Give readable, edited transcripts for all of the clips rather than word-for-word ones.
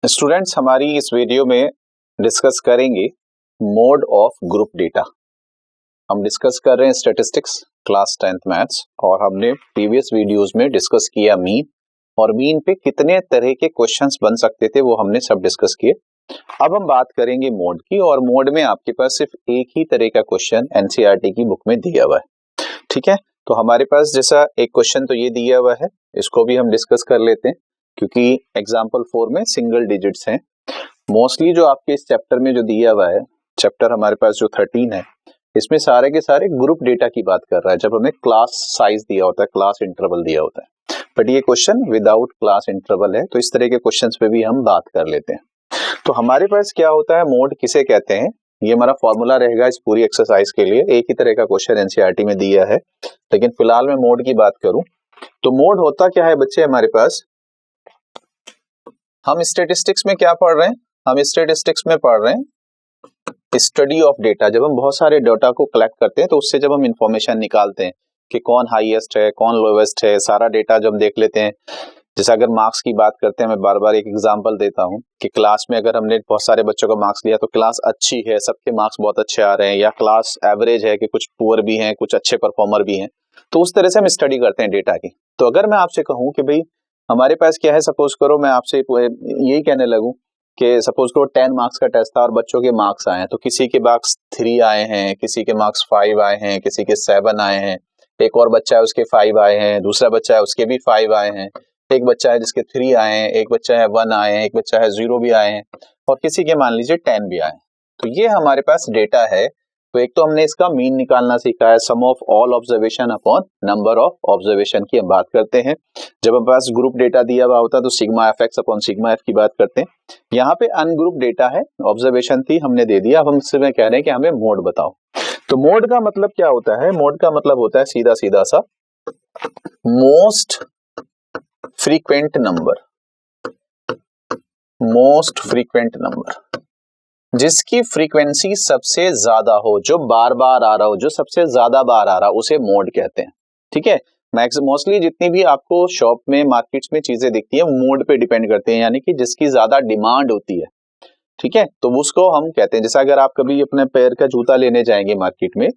Students, हमारी इस video में डिस्कस करेंगे मोड ऑफ ग्रुप डेटा। हम डिस्कस कर रहे हैं स्टैटिस्टिक्स क्लास 10th मैथ्स, और हमने प्रीवियस वीडियोस में डिस्कस किया मीन, और मीन पे कितने तरह के क्वेश्चंस बन सकते थे वो हमने सब डिस्कस किए। अब हम बात करेंगे मोड की, और मोड में आपके पास सिर्फ एक ही तरह का क्वेश्चन एनसीईआरटी की बुक में दिया हुआ है। ठीक है, तो हमारे पास जैसा एक क्वेश्चन तो ये दिया हुआ है, इसको भी हम डिस्कस कर लेते हैं क्योंकि एग्जाम्पल 4 में सिंगल डिजिट्स हैं। मोस्टली जो आपके इस चैप्टर में जो दिया हुआ है, चैप्टर हमारे पास जो 13 है, इसमें सारे के सारे ग्रुप डेटा की बात कर रहा है, जब हमें क्लास साइज दिया होता है, क्लास इंटरवल दिया होता है। बट ये क्वेश्चन विदाउट क्लास इंटरवल है, तो इस तरह के क्वेश्चंस पे भी हम बात कर लेते हैं। तो हमारे पास क्या होता है, मोड किसे कहते हैं, ये हमारा फॉर्मूला रहेगा इस पूरी एक्सरसाइज के लिए। एक ही तरह का क्वेश्चन एनसीईआरटी में दिया है, लेकिन फिलहाल मैं मोड की बात करूं तो मोड होता क्या है बच्चे हमारे पास। हम स्टैटिस्टिक्स में क्या पढ़ रहे हैं, हम स्टैटिस्टिक्स में पढ़ रहे हैं स्टडी ऑफ डेटा। जब हम बहुत सारे डेटा को कलेक्ट करते हैं तो उससे जब हम इंफॉर्मेशन निकालते हैं कि कौन हाईएस्ट है, कौन लोवेस्ट है, सारा डेटा जब देख लेते हैं। जैसे अगर मार्क्स की बात करते हैं, मैं बार बार एक एग्जांपल देता हूं कि क्लास में अगर हमने बहुत सारे बच्चों का मार्क्स लिया तो क्लास अच्छी है, सबके मार्क्स बहुत अच्छे आ रहे हैं, या क्लास एवरेज है कि कुछ पुअर भी हैं, कुछ अच्छे परफॉर्मर भी हैं, तो उस तरह से हम स्टडी करते हैं डेटा की। तो अगर मैं आपसे कहूं कि भाई हमारे पास क्या है, सपोज करो मैं आपसे यही कहने लगूं कि सपोज करो 10 मार्क्स का टेस्ट था और बच्चों के मार्क्स आए हैं, तो किसी के मार्क्स 3 आए हैं, किसी के मार्क्स 5 आए हैं, किसी के 7 आए हैं, एक और बच्चा है उसके 5 आए हैं, दूसरा बच्चा है उसके भी 5 आए हैं, एक बच्चा है जिसके 3 आए हैं, एक बच्चा है 1 आए हैं, एक बच्चा है 0 भी आए हैं, और किसी के मान लीजिए 10 भी आए हैं। तो ये हमारे पास डेटा है। तो एक तो हमने इसका मीन निकालना सीखा है, sum of all observation upon number of observation की हम बात करते हैं। जब हमारे पास ग्रुप डेटा दिया हुआ होता है तो sigma F x upon sigma F की बात करते हैं। यहाँ पे अनग्रुप डेटा है, ऑब्जर्वेशन थी, हमने दे दिया। अब हम इसमें कह रहे हैं कि हमें मोड बताओ। तो मोड का मतलब क्या होता है, मोड का मतलब होता है सीधा सीधा सा most frequent number, most frequent number, जिसकी फ्रीक्वेंसी सबसे ज्यादा हो, जो बार बार आ रहा हो, जो सबसे ज्यादा बार आ रहा हो, उसे मोड कहते हैं। ठीक है, मोस्टली जितनी भी आपको शॉप में मार्केट्स में चीजें दिखती है मोड पे डिपेंड करते हैं, यानी कि जिसकी ज्यादा डिमांड होती है। ठीक है, तो उसको हम कहते हैं। जैसे अगर आप कभी अपने पैर का जूता लेने जाएंगे मार्केट में,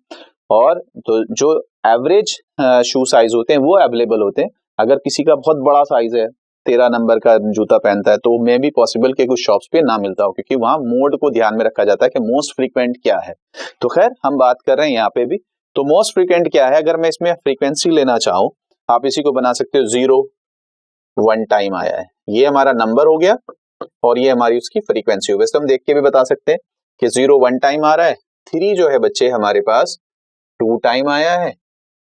और तो जो एवरेज शू साइज होते हैं वो अवेलेबल होते हैं। अगर किसी का बहुत बड़ा साइज है, 13 नंबर का जूता पहनता है, तो मे भी पॉसिबल कि कुछ शॉप्स पे ना मिलता हो, क्योंकि वहां मोड को ध्यान में रखा जाता है कि मोस्ट फ्रीक्वेंट क्या है। तो खैर हम बात कर रहे हैं यहाँ पे भी, तो मोस्ट फ्रीक्वेंट क्या है। अगर मैं इसमें फ्रीक्वेंसी लेना चाहूँ, आप इसी को बना सकते हो 0 1 टाइम आया है, ये हमारा नंबर हो गया, और ये हमारी उसकी फ्रीक्वेंसी हो। वैसे हम देख के भी बता सकते हैं कि 0 1 टाइम आ रहा है, 3 जो है बच्चे हमारे पास 2 टाइम आया है,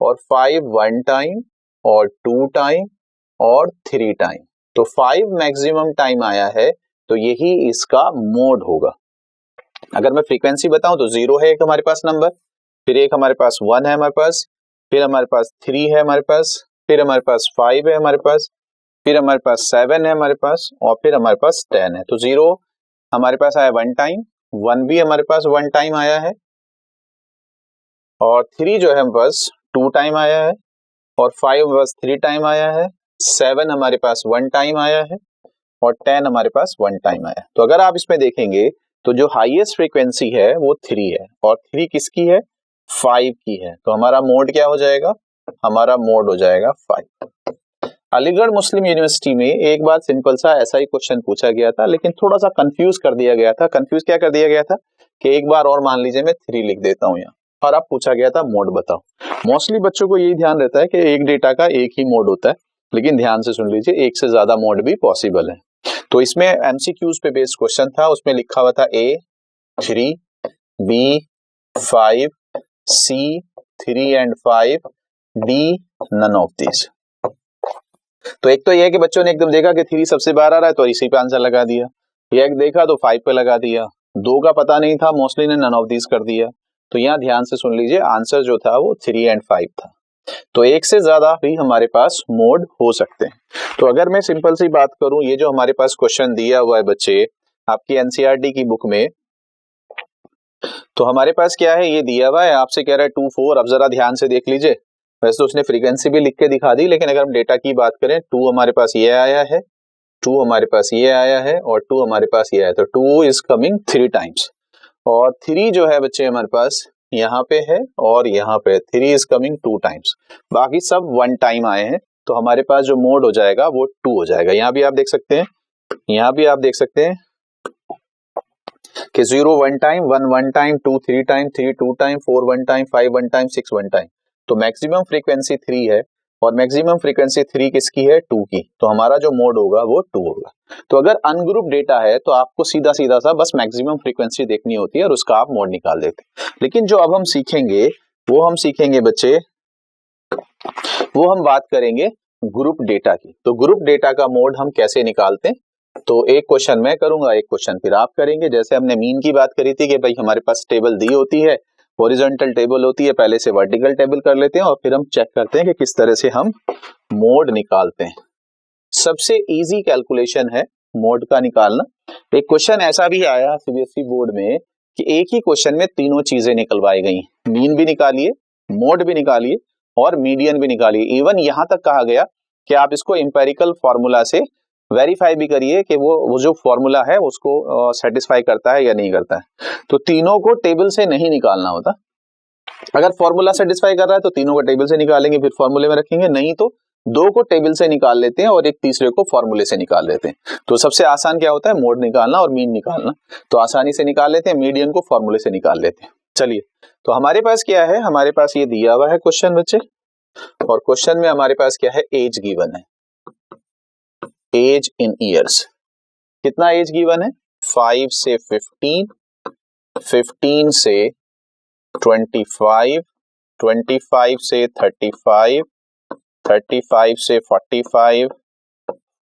और 5 1 टाइम, और 2 टाइम, और 3 टाइम। तो 5 मैक्सिमम टाइम आया है, तो यही इसका मोड होगा। अगर मैं फ्रीक्वेंसी बताऊं तो 0 है एक हमारे पास नंबर, फिर एक हमारे पास 1 है हमारे पास, फिर हमारे पास 3 है हमारे पास, फिर हमारे पास 5 है हमारे पास, फिर हमारे पास 7 है हमारे पास, और फिर हमारे पास 10 है। तो 0 हमारे पास आया 1 टाइम, 1 भी हमारे पास 1 टाइम आया है, और 3 जो है हमारे पास 2 टाइम आया है, और 5 हमारे पास 3 टाइम आया है, 7 हमारे पास 1 टाइम आया है, और 10 हमारे पास 1 टाइम आया है। तो अगर आप इसमें देखेंगे तो जो हाईएस्ट फ्रीक्वेंसी है वो 3 है, और 3 किसकी है, 5 की है। तो हमारा मोड क्या हो जाएगा, हमारा मोड हो जाएगा 5। अलीगढ़ मुस्लिम यूनिवर्सिटी में एक बार सिंपल सा ऐसा ही क्वेश्चन पूछा गया था, लेकिन थोड़ा सा कंफ्यूज कर दिया गया था। कंफ्यूज क्या कर दिया गया था कि एक बार और मान लीजिए मैं 3 लिख देता हूँ यहाँ, और अब पूछा गया था मोड बताओ। मोस्टली बच्चों को यही ध्यान रहता है कि एक डेटा का एक ही मोड होता है, लेकिन ध्यान से सुन लीजिए, एक से ज्यादा मोड भी पॉसिबल है। तो इसमें एमसीक्यूज पे बेस्ड क्वेश्चन था, उसमें लिखा हुआ था A 3, B 5, C 3 and 5, D none of these। तो एक तो यह है कि बच्चों ने एकदम देखा कि 3 सबसे बाहर आ रहा है तो इसी पे आंसर लगा दिया, या एक देखा तो 5 पे लगा दिया, 2 का पता नहीं था, मोस्टली ने नन ऑफ दीज कर दिया। तो यहाँ ध्यान से सुन लीजिए, आंसर जो था वो 3 and 5 था। तो एक से ज्यादा भी हमारे पास मोड हो सकते हैं। तो अगर मैं सिंपल सी बात करूं, ये जो हमारे पास क्वेश्चन दिया हुआ है बच्चे आपकी एनसीईआरटी की बुक में, तो हमारे पास क्या है, ये दिया हुआ है, आपसे कह रहा है 2 4। अब जरा ध्यान से देख लीजिए, वैसे तो उसने फ्रीक्वेंसी भी लिख के दिखा दी, लेकिन अगर हम डेटा की बात करें, 2 हमारे पास ये आया है, 2 हमारे पास ये आया है और 2 हमारे पास ये आया, तो 2 इज कमिंग 3 टाइम्स, और 3 जो है बच्चे हमारे पास यहाँ पे है और यहाँ पे 3 इज कमिंग 2 टाइम्स, बाकी सब 1 टाइम आए हैं, तो हमारे पास जो मोड हो जाएगा वो 2 हो जाएगा। यहाँ भी आप देख सकते हैं, यहाँ भी आप देख सकते हैं कि 0 1 time, 1 1 time, 2 3 time, 3 2 time, 4 1 time, 5 1 time, 6 1 time, तो मैक्सिमम फ्रीक्वेंसी 3 है और मैक्सिमम फ्रीक्वेंसी 3 किसकी है, 2 की, तो हमारा जो मोड होगा वो 2 होगा। तो अगर अनग्रुप डेटा है तो आपको सीधा सीधा सा बस मैक्सिमम फ्रीक्वेंसी देखनी होती है और उसका आप मोड निकाल देते हैं। लेकिन जो अब हम सीखेंगे वो हम सीखेंगे बच्चे, वो हम बात करेंगे ग्रुप डेटा की। तो ग्रुप डेटा का मोड हम कैसे निकालते हैं, तो एक क्वेश्चन मैं करूंगा, एक क्वेश्चन फिर आप करेंगे। जैसे हमने मीन की बात करी थी कि भाई हमारे पास टेबल दी होती है, हॉरिजॉन्टल टेबल होती है, पहले से वर्टिकल टेबल कर लेते हैं और फिर हम चेक करते हैं कि किस तरह से हम मोड निकालते हैं। सबसे इजी कैलकुलेशन है मोड का निकालना। एक क्वेश्चन ऐसा भी आया सीबीएसई बोर्ड में कि एक ही क्वेश्चन में तीनों चीजें निकलवाई गई, मीन भी निकालिए, मोड भी निकालिए और मीडियन भी निकालिए। इवन यहां तक कहा गया कि आप इसको एम्पेरिकल फॉर्मूला से वेरीफाई भी करिए कि वो जो फॉर्मूला है उसको सेटिस्फाई करता है या नहीं करता है। तो तीनों को टेबल से नहीं निकालना होता, अगर फॉर्मूला सेटिस्फाई कर रहा है तो तीनों को टेबल से निकालेंगे फिर फॉर्मूले में रखेंगे, नहीं तो 2 को टेबल से निकाल लेते हैं और एक तीसरे को फॉर्मूले से निकाल लेते हैं। तो सबसे आसान क्या होता है, मोड निकालना और मीन निकालना, तो आसानी से निकाल लेते हैं, मीडियन को फॉर्मूले से निकाल लेते हैं। चलिए, तो हमारे पास क्या है, हमारे पास ये दिया हुआ है क्वेश्चन बच्चे, और क्वेश्चन में हमारे पास क्या है, एज गिवन है, एज इन ईयर्स। कितना एज गिवन है, 5 से 15, 15 से 25, 25 से 35, 35 से 45,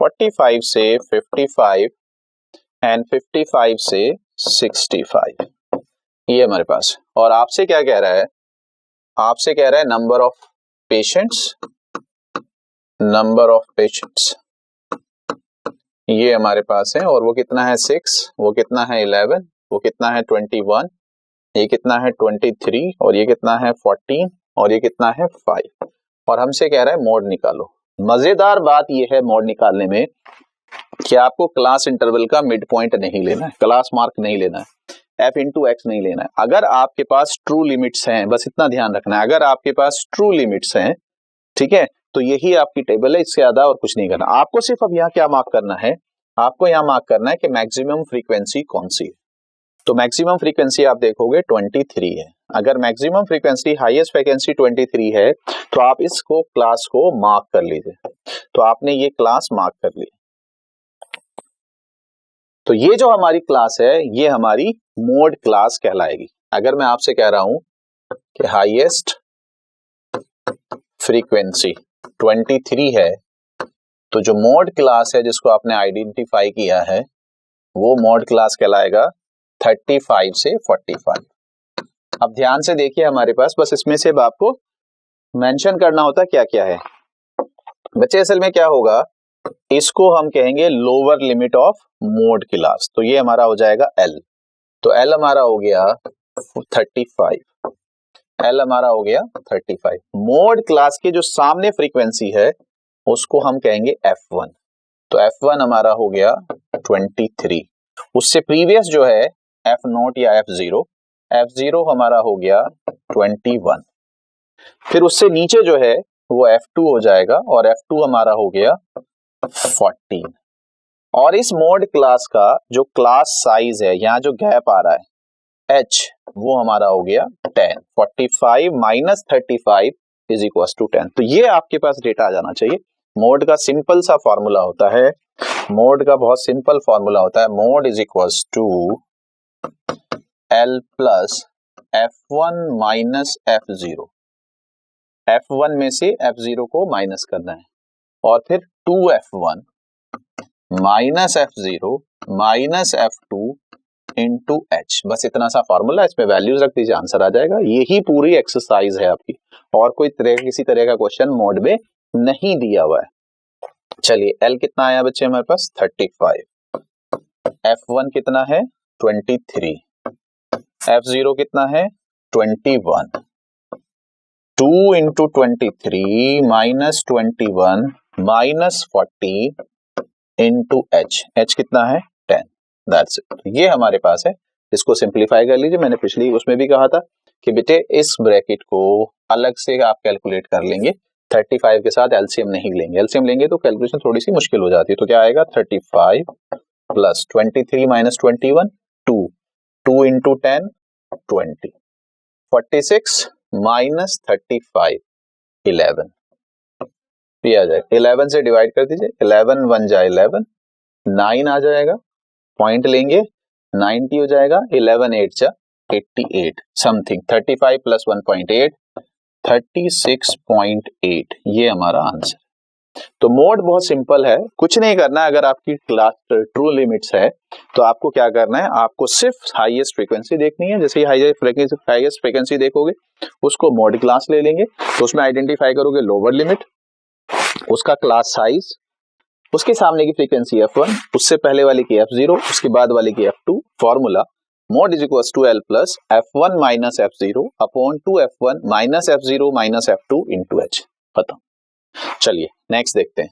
45 से 55 एंड 55 से 65, ये हमारे पास। और आपसे क्या कह रहा है, आपसे कह रहा है number of patients, number of patients ये हमारे पास है, और वो कितना है 6, वो कितना है 11, वो कितना है 21, ये कितना है 23, और ये कितना है 14, और ये कितना है 5, और हमसे कह रहा है मोड निकालो। मजेदार बात ये है मोड निकालने में कि आपको क्लास इंटरवल का मिड पॉइंट नहीं लेना है, क्लास मार्क नहीं लेना है, f इंटू एक्स नहीं लेना है। अगर आपके पास ट्रू लिमिट्स हैं, बस इतना ध्यान रखना है, अगर आपके पास ट्रू लिमिट्स हैं, ठीक है, तो यही आपकी टेबल है, इससे ज्यादा और कुछ नहीं करना। आपको सिर्फ अब यहाँ क्या मार्क करना है, आपको यहाँ मार्क करना है कि मैक्सिमम फ्रीक्वेंसी कौन सी है। तो मैक्सिमम फ्रीक्वेंसी आप देखोगे 23 है। अगर मैक्सिमम फ्रीक्वेंसी, हाईएस्ट फ्रीक्वेंसी 23 है तो आप इसको क्लास को मार्क कर लीजिए। तो आपने ये क्लास मार्क कर ली, तो ये जो हमारी क्लास है ये हमारी मोड क्लास कहलाएगी। अगर मैं आपसे कह रहा हूं कि हाईएस्ट फ्रीक्वेंसी 23 है, तो जो मोड क्लास है जिसको आपने आइडेंटिफाई किया है वो मोड क्लास कहलाएगा 35 से 45। अब ध्यान से देखिए हमारे पास, बस इसमें से आपको मेंशन करना होता क्या क्या है बच्चे। असल में क्या होगा, इसको हम कहेंगे lower limit of mode class, तो ये हमारा हो जाएगा L। तो L हमारा हो गया 35, L हमारा हो गया 35। मोड क्लास के जो सामने फ्रीक्वेंसी है उसको हम कहेंगे F1, तो F1 हमारा हो गया 23। उससे प्रीवियस जो है F0 या F0, F0 हमारा हो गया 21। फिर उससे नीचे जो है वो F2 हो जाएगा और F2 हमारा हो गया 14। और इस मोड क्लास का जो क्लास साइज है, यहाँ जो गैप आ रहा है H, वो हमारा हो गया 10। 45 माइनस 35 इज इक्वल टू 10। तो ये आपके पास डेटा आ जाना चाहिए। मोड का सिंपल सा फॉर्मूला होता है, मोड का बहुत सिंपल फॉर्मूला होता है, mode is equal to L plus F1 minus F0। F1 में से F0 को माइनस करना है और फिर 2F1 minus F0 minus F2 into H। बस इतना सा फॉर्मूला, इसमें वैल्यूज रख दीजिए, आंसर आ जाएगा। यही पूरी एक्सरसाइज है आपकी, और कोई किसी तरह का क्वेश्चन मोड में नहीं दिया हुआ है। चलिए, L कितना आया बच्चे हमारे पास 35, F1 कितना है 23, F0 कितना है 21, 2 into 23 minus 21 minus 40 into H, H कितना है 10, दैट्स इट। ये हमारे पास है, इसको सिंप्लीफाई कर लीजिए। मैंने पिछली उसमें भी कहा था कि बेटे इस ब्रैकेट को अलग से आप कैलकुलेट कर लेंगे, 35 के साथ एलसीएम नहीं लेंगे, एलसीएम लेंगे तो कैलकुलेशन थोड़ी सी मुश्किल हो जाती है। तो क्या आएगा 35 प्लस 23 माइनस 21 2, 2 इंटू 10 20, 46 माइनस 35 11, ये आ जाएगा 11 से डिवाइड कर दीजिए, 11 1 जा 11, 9 आ जाएगा, पॉइंट लेंगे 90 हो जाएगा, 11 8 जा 88 समथिंग, 35 प्लस 1.8 36.8, ये हमारा आंसर। तो मोड बहुत सिंपल है, कुछ नहीं करना है। अगर आपकी क्लास ट्रू लिमिट्स है तो आपको क्या करना है, आपको सिर्फ हाईएस्ट फ्रीक्वेंसी देखनी है। जैसे ही हाईएस्ट फ्रीक्वेंसी देखोगे उसको मोड क्लास ले लेंगे, तो उसमें आइडेंटिफाई करोगे लोअर लिमिट, उसका क्लास साइज, उसके सामने की फ्रीक्वेंसी f1, उससे पहले वाले की f0, उसके बाद वाले की f2। Formula mode is equal to l plus f1 minus f0 upon 2f1 minus f0 minus f2 into h। खत्म। चलिए नेक्स्ट देखते हैं,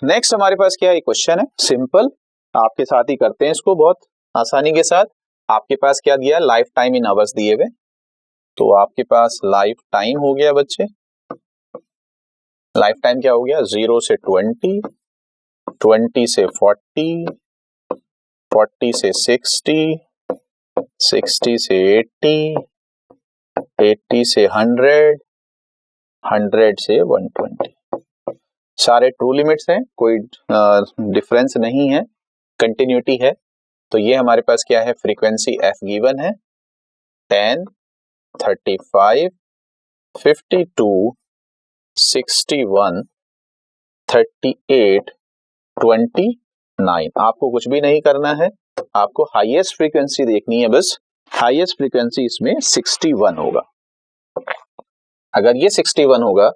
नेक्स्ट हमारे पास क्या है, क्वेश्चन है सिंपल, आपके साथ ही करते हैं इसको बहुत आसानी के साथ। आपके पास क्या दिया, लाइफ टाइम इन आवर्स दिए हुए, तो आपके पास लाइफ टाइम हो गया बच्चे, लाइफ टाइम क्या हो गया 0 से 20, 20 से 40, 40 से 60, 60 से 80, 80 से 100, 100 से 120। सारे ट्रू लिमिट्स हैं, कोई डिफरेंस नहीं है, कंटिन्यूटी है। तो ये हमारे पास क्या है, फ्रीक्वेंसी f गिवन है 10, 35, 52, 61, 38, 29। आपको कुछ भी नहीं करना है, आपको हाईएस्ट फ्रीक्वेंसी देखनी है बस। हाईएस्ट फ्रीक्वेंसी इसमें 61 होगा। अगर ये 61 होगा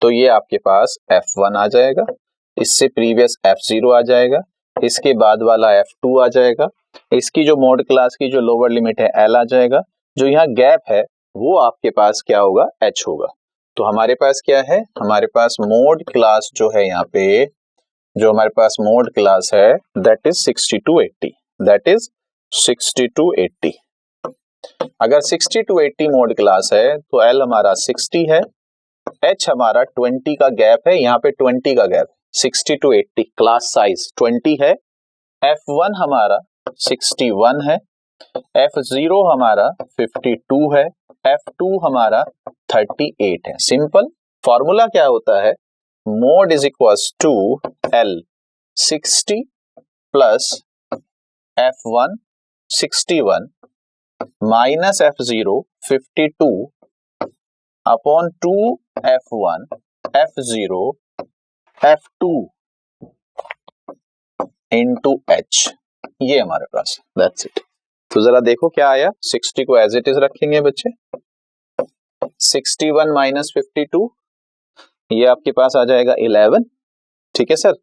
तो ये आपके पास f1 आ जाएगा, इससे प्रीवियस f0 आ जाएगा, इसके बाद वाला f2 आ जाएगा, इसकी जो मोड क्लास की जो लोअर लिमिट है l आ जाएगा, जो यहाँ गैप है वो आपके पास क्या होगा, h होगा। तो हमारे पास क्या है, हमारे पास मोड क्लास जो है, यहाँ पे जो हमारे पास मोड क्लास है that is 60 to 80, that is 60 to 80। अगर 60 to 80 मोड क्लास है तो L हमारा 60 है, H हमारा 20 का गैप है, यहाँ पे 20 का गैप, 60 to 80 क्लास साइज 20 है, F1 हमारा 61 है, F0 हमारा 52 है, F2 हमारा 38 है। सिंपल फॉर्मूला क्या होता है, mode is equals to L 60 plus F1 61 minus F0 52 upon 2 F1 F0 F2 into H, ये हमारे पास, दैट्स इट। तो जरा देखो क्या आया, 60 को एज इट इज रखेंगे बच्चे, 61 माइनस 52, ये आपके पास आ जाएगा 11, ठीक है सर,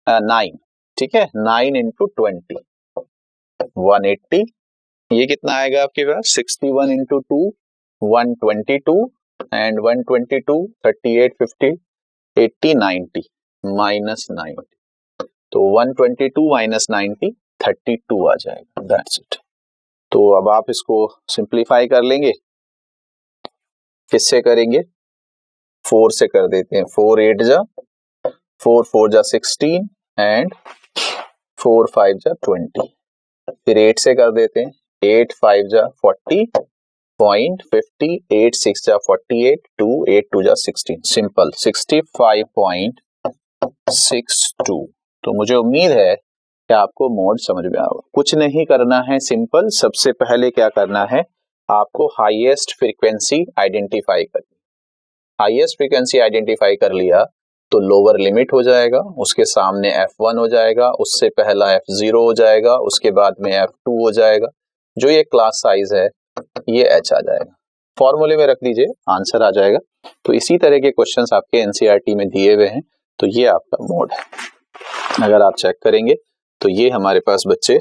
9, ठीक है, 9 इंटू 20 180, ये कितना आएगा आपके पास 61 इंटू 2 122 एंड 122 38 50 80 90 माइनस 90, तो 122 माइनस 90 32 आ जाएगा, दैट्स इट। तो अब आप इसको सिंप्लीफाई कर लेंगे, किससे करेंगे, 4 से कर देते हैं, 4 8 जा 4 4 जा 16 एंड 4 5 जा 20, फिर 8 से कर देते हैं, 8 5 जा 40.50, 8 6 जा 48, 2 8 2 जा 16, सिंपल 65.62। तो मुझे उम्मीद है कि आपको मोड समझ में आएगा। कुछ नहीं करना है, सिंपल, सबसे पहले क्या करना है, आपको हाईएस्ट फ्रीक्वेंसी आइडेंटिफाई करनी। हाईएस्ट फ्रीक्वेंसी आइडेंटिफाई कर लिया तो लोअर लिमिट हो जाएगा, उसके सामने f1 हो जाएगा, उससे पहला f0 हो जाएगा, उसके बाद में f2 हो जाएगा, जो ये क्लास साइज है ये h आ जाएगा, फॉर्मूले में रख दीजिए, आंसर आ जाएगा। तो इसी तरह के क्वेश्चंस आपके एनसीईआरटी में दिए हुए हैं, तो ये आपका मोड है। अगर आप चेक करेंगे तो ये हमारे पास बच्चे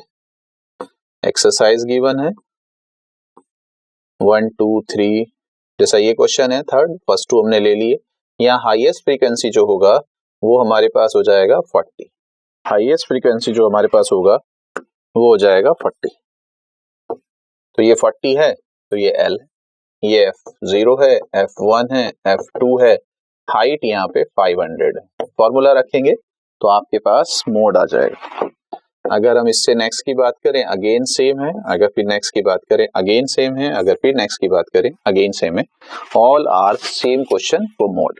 एक्सरसाइज गिवन है 1 2 3, जैसा ये क्वेश्चन है थर्ड, फर्स्ट 2 हमने ले लिए। यहाँ हाईएस्ट फ्रीक्वेंसी जो होगा वो हमारे पास हो जाएगा 40। हाईएस्ट फ्रीक्वेंसी जो हमारे पास होगा वो हो जाएगा 40। तो ये 40 है तो ये L है, ये F0 है, F1 है, F2 है, हाइट यहाँ पे 500 है। फॉर्मूला रखेंगे तो आपके पास मोड आ जाएगा। अगर हम इससे नेक्स्ट की बात करें अगेन सेम है, अगर फिर नेक्स्ट की बात करें अगेन सेम है, अगर फिर नेक्स्ट की बात करें अगेन सेम है। All are same question for mode.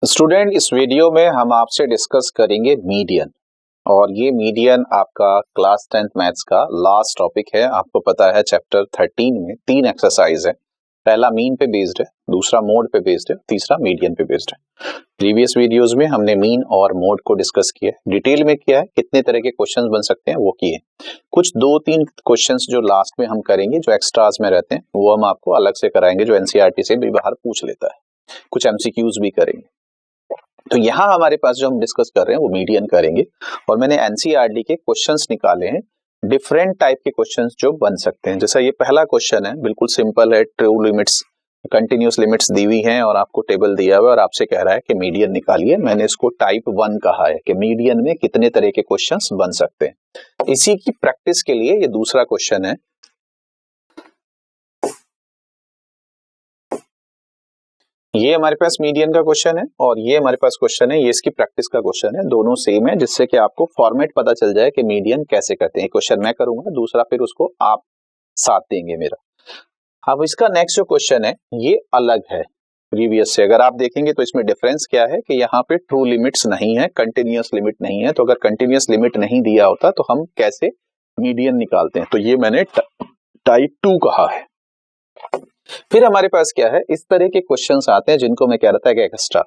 Student, इस वीडियो में हम आपसे डिस्कस करेंगे मीडियन, और ये मीडियन आपका क्लास 10th मैथ्स का लास्ट टॉपिक है। आपको पता है चैप्टर 13 में 3 एक्सरसाइज है। पहला मीन पे बेस्ड है, दूसरा मोड पे बेस्ड है, तीसरा मीडियन पे बेस्ड है। प्रीवियस वीडियोस में हमने मीन और मोड को डिस्कस किया है, डिटेल में किया है, कितने तरह के क्वेश्चंस बन सकते हैं वो किए। कुछ 2-3 क्वेश्चंस जो लास्ट में हम करेंगे, जो एक्स्ट्रास में रहते हैं, वो हम आपको अलग से कराएंगे, जो एनसीईआरटी से भी बाहर पूछ लेता है। कुछ एमसीक्यूज भी करेंगे। तो यहाँ हमारे पास जो हम डिस्कस कर रहे हैं वो मीडियन करेंगे, और मैंने एनसीईआरटी के क्वेश्चंस निकाले हैं, डिफरेंट टाइप के क्वेश्चंस जो बन सकते हैं। जैसा ये पहला क्वेश्चन है, बिल्कुल सिंपल है, ट्रू लिमिट्स, कंटिन्यूअस लिमिट्स दी हुई हैं और आपको टेबल दिया हुआ है और आपसे कह रहा है कि मीडियन निकालिए। मैंने इसको टाइप 1 कहा है कि मीडियन में कितने तरह के क्वेश्चंस बन सकते हैं। इसी की प्रैक्टिस के लिए ये दूसरा क्वेश्चन है। ये हमारे पास मीडियन का क्वेश्चन है और ये हमारे पास क्वेश्चन है, ये इसकी प्रैक्टिस का क्वेश्चन है। दोनों सेम है, जिससे कि आपको फॉर्मेट पता चल जाए कि मीडियन कैसे करते हैं। क्वेश्चन मैं करूंगा, दूसरा फिर उसको आप साथ देंगे मेरा। अब इसका नेक्स्ट जो क्वेश्चन है ये अलग है प्रीवियस से। अगर आप देखेंगे तो इसमें डिफरेंस क्या है कि यहाँ पे ट्रू लिमिट्स नहीं है, कंटिन्यूअस लिमिट नहीं है। तो अगर कंटिन्यूअस लिमिट नहीं दिया होता तो हम कैसे मीडियन निकालते हैं, तो ये मैंने टाइप 2 कहा है। फिर हमारे पास क्या है, इस तरह के क्वेश्चंस आते हैं जिनको मैं कह रहा था कि एक्स्ट्रा।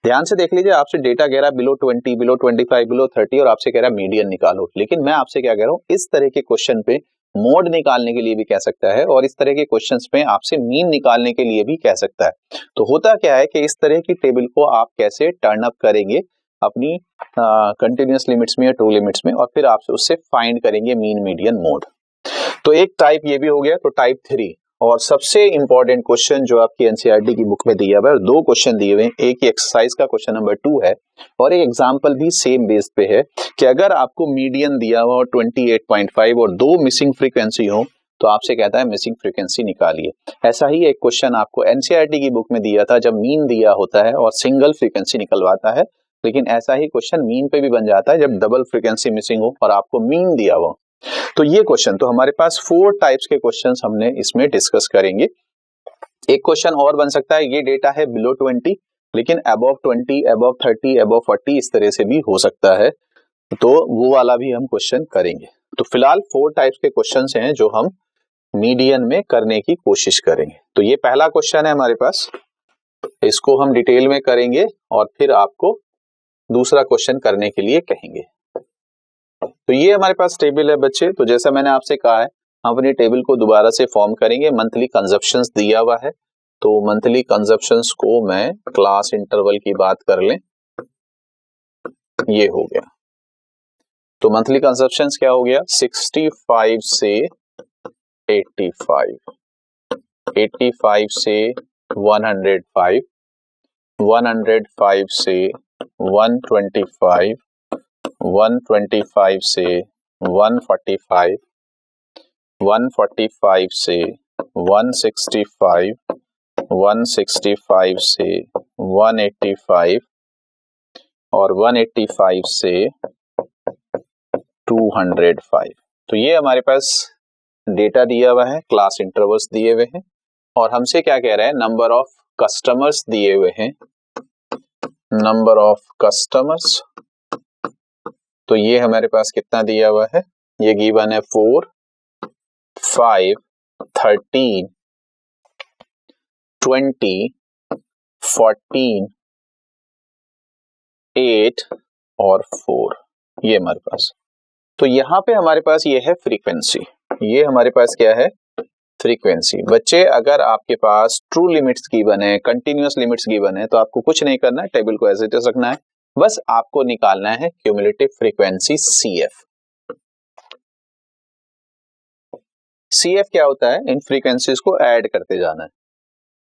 ध्यान से देख लीजिए, आपसे डेटा कह रहा है बिलो 20, बिलो 25, बिलो 30 और आपसे कह रहा है मीडियन निकालो। लेकिन मैं आपसे क्या कह रहा हूँ, इस तरह के क्वेश्चन पे मोड निकालने के लिए भी कह सकता है और इस तरह के क्वेश्चंस पे आपसे मीन निकालने के लिए भी कह सकता है। तो होता क्या है कि इस तरह की टेबल को आप कैसे टर्न अप करेंगे अपनी कंटिन्यूअस लिमिट्स में या ट्रू लिमिट्स में, और फिर आप उससे फाइंड करेंगे मीन, मीडियन, मोड। तो एक टाइप ये भी हो गया। तो टाइप 3 और सबसे इंपॉर्टेंट क्वेश्चन जो आपकी एनसीईआरटी की बुक में दिया हुआ है, 2 क्वेश्चन दिए हुए हैं। एक ही एक्सरसाइज का क्वेश्चन नंबर 2 है और एक एग्जांपल भी सेम बेस पे है कि अगर आपको मीडियन दिया हुआ 28.5 और 2 मिसिंग फ्रीक्वेंसी हो तो आपसे कहता है मिसिंग फ्रीक्वेंसी निकालिए। ऐसा ही एक क्वेश्चन आपको एनसीईआरटी की बुक में दिया था जब मीन दिया होता है और सिंगल फ्रीक्वेंसी निकलवाता है। लेकिन ऐसा ही क्वेश्चन मीन पे भी बन जाता है जब डबल फ्रीक्वेंसी मिसिंग हो और आपको मीन दिया हो। तो ये क्वेश्चन, तो हमारे पास 4 टाइप्स के क्वेश्चंस हमने इसमें डिस्कस करेंगे। एक क्वेश्चन और बन सकता है, ये डेटा है बिलो 20 लेकिन अबव 20, अबव 30, अबव 40 इस तरह से भी हो सकता है। तो वो वाला भी हम क्वेश्चन करेंगे। तो फिलहाल 4 टाइप्स के क्वेश्चंस हैं जो हम मीडियन में करने की कोशिश करेंगे। तो ये पहला क्वेश्चन है हमारे पास, इसको हम डिटेल में करेंगे और फिर आपको दूसरा क्वेश्चन करने के लिए कहेंगे। तो ये हमारे पास टेबल है बच्चे। तो जैसा मैंने आपसे कहा है, हम अपनी टेबल को दोबारा से फॉर्म करेंगे। मंथली कंजप्शंस दिया हुआ है, तो मंथली कंजप्शंस को मैं क्लास इंटरवल की बात कर लें, ये हो गया। तो मंथली कंजप्शंस क्या हो गया, 65 से 85, 85 से 105, 105 से 125, 125 से 145, 145 से 165, 165 से 185 और 185 से 205। तो ये हमारे पास डेटा दिया हुआ है, क्लास इंटरवल्स दिए हुए हैं और हमसे क्या कह रहा है, नंबर ऑफ कस्टमर्स दिए हुए हैं, नंबर ऑफ कस्टमर्स। तो ये हमारे पास कितना दिया हुआ है, ये गिवन है 4, 5, 13, 20, 14, 8 और 4, ये हमारे पास। तो यहां पे हमारे पास ये है फ्रीक्वेंसी, ये हमारे पास क्या है, फ्रीक्वेंसी। बच्चे, अगर आपके पास ट्रू लिमिट्स गिवन है, कंटिन्यूअस लिमिट्स गिवन है, तो आपको कुछ नहीं करना है, टेबल को एज इट इज रखना है। बस आपको निकालना है क्यूमुलेटिव फ्रीक्वेंसी CF। CF क्या होता है, इन फ्रीक्वेंसीज को ऐड करते जाना है।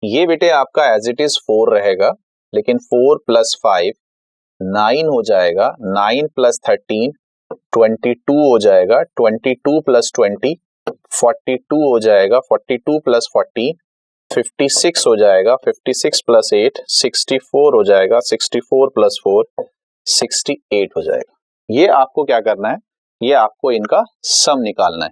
ये बेटे आपका एज इट इज 4 रहेगा, लेकिन 4 + 5 9 हो जाएगा, 9 + 13 22 हो जाएगा, 22 + 20 42 हो जाएगा, 42 + 14 56 हो जाएगा, 56 + 8 64 हो जाएगा, 64 + 4 68 हो जाएगा। ये आपको क्या करना है, ये आपको इनका सम निकालना है,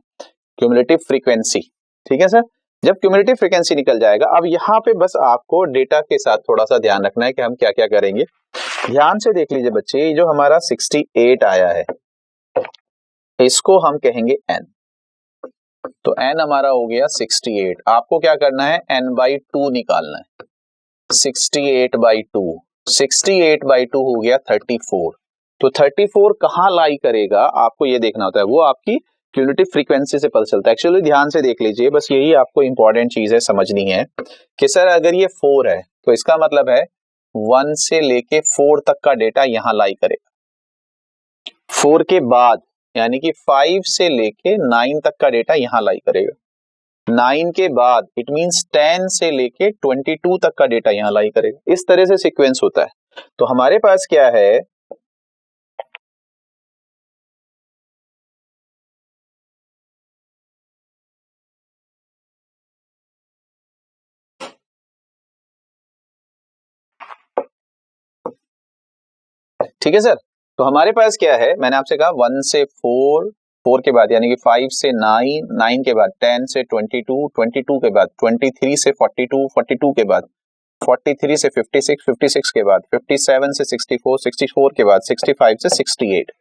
क्यूमुलेटिव फ्रीक्वेंसी। ठीक है सर, जब क्यूमुलेटिव फ्रीक्वेंसी निकल जाएगा, अब यहाँ पे बस आपको डेटा के साथ थोड़ा सा ध्यान रखना है कि हम क्या क्या करेंगे। ध्यान से देख लीजिए बच्चे, जो हमारा 68 आया है इसको हम कहेंगे n, तो n हमारा हो गया 68। आपको क्या करना है, n/2 निकालना है। 68/2, 68/2 हो गया 34। तो 34 कहाँ लाई करेगा आपको ये देखना होता है, वो आपकी क्यूमुलेटिव फ्रीक्वेंसी से पता चलता है। एक्चुअली ध्यान से देख लीजिए, बस यही आपको इंपॉर्टेंट चीज है समझनी है कि सर अगर ये 4 है तो इसका मतलब है 1 से लेके 4 तक का डेटा यहाँ लाई करेगा। 4 के बाद यानी कि 5 से लेके 9 तक का डेटा यहाँ लाई करेगा। 9 के बाद इट मींस 10 से लेके 22 तक का डेटा यहाँ लाई करेगा। इस तरह से सीक्वेंस होता है। तो हमारे पास क्या है, ठीक है सर। तो हमारे पास क्या है, मैंने आपसे कहा 1 से 4, 4 के बाद यानी कि 5 से 9, 9 के बाद 10 से 22, 22 के बाद 23 से 42, 42 के बाद 43 से 56, 56 के बाद 57 से 64, 64 के बाद 65 से 68।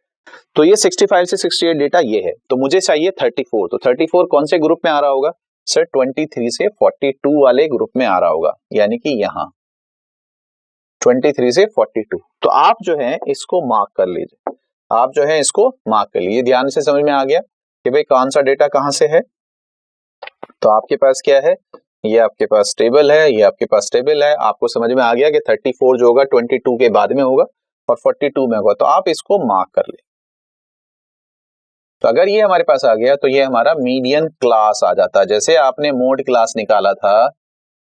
तो ये 65 से 68 डेटा ये है। तो मुझे चाहिए 34। तो 34 कौन से ग्रुप में आ रहा होगा सर, 23 से 42 वाले ग्रुप में आ रहा होगा, यानी कि यहाँ 23 से 42। तो आप जो है इसको मार्क कर लीजिए, आप जो है इसको मार्क कर लीजिए। ध्यान से समझ में आ गया कि भाई कौन सा डेटा कहां से है। तो आपके पास क्या है, ये आपके पास टेबल है, ये आपके पास टेबल है। आपको समझ में आ गया कि 34 जो होगा 22 के बाद में होगा और 42 में होगा। तो आप इसको मार्क कर ले। तो अगर ये हमारे पास आ गया तो ये हमारा मीडियन क्लास आ जाता है। जैसे आपने मोड क्लास निकाला था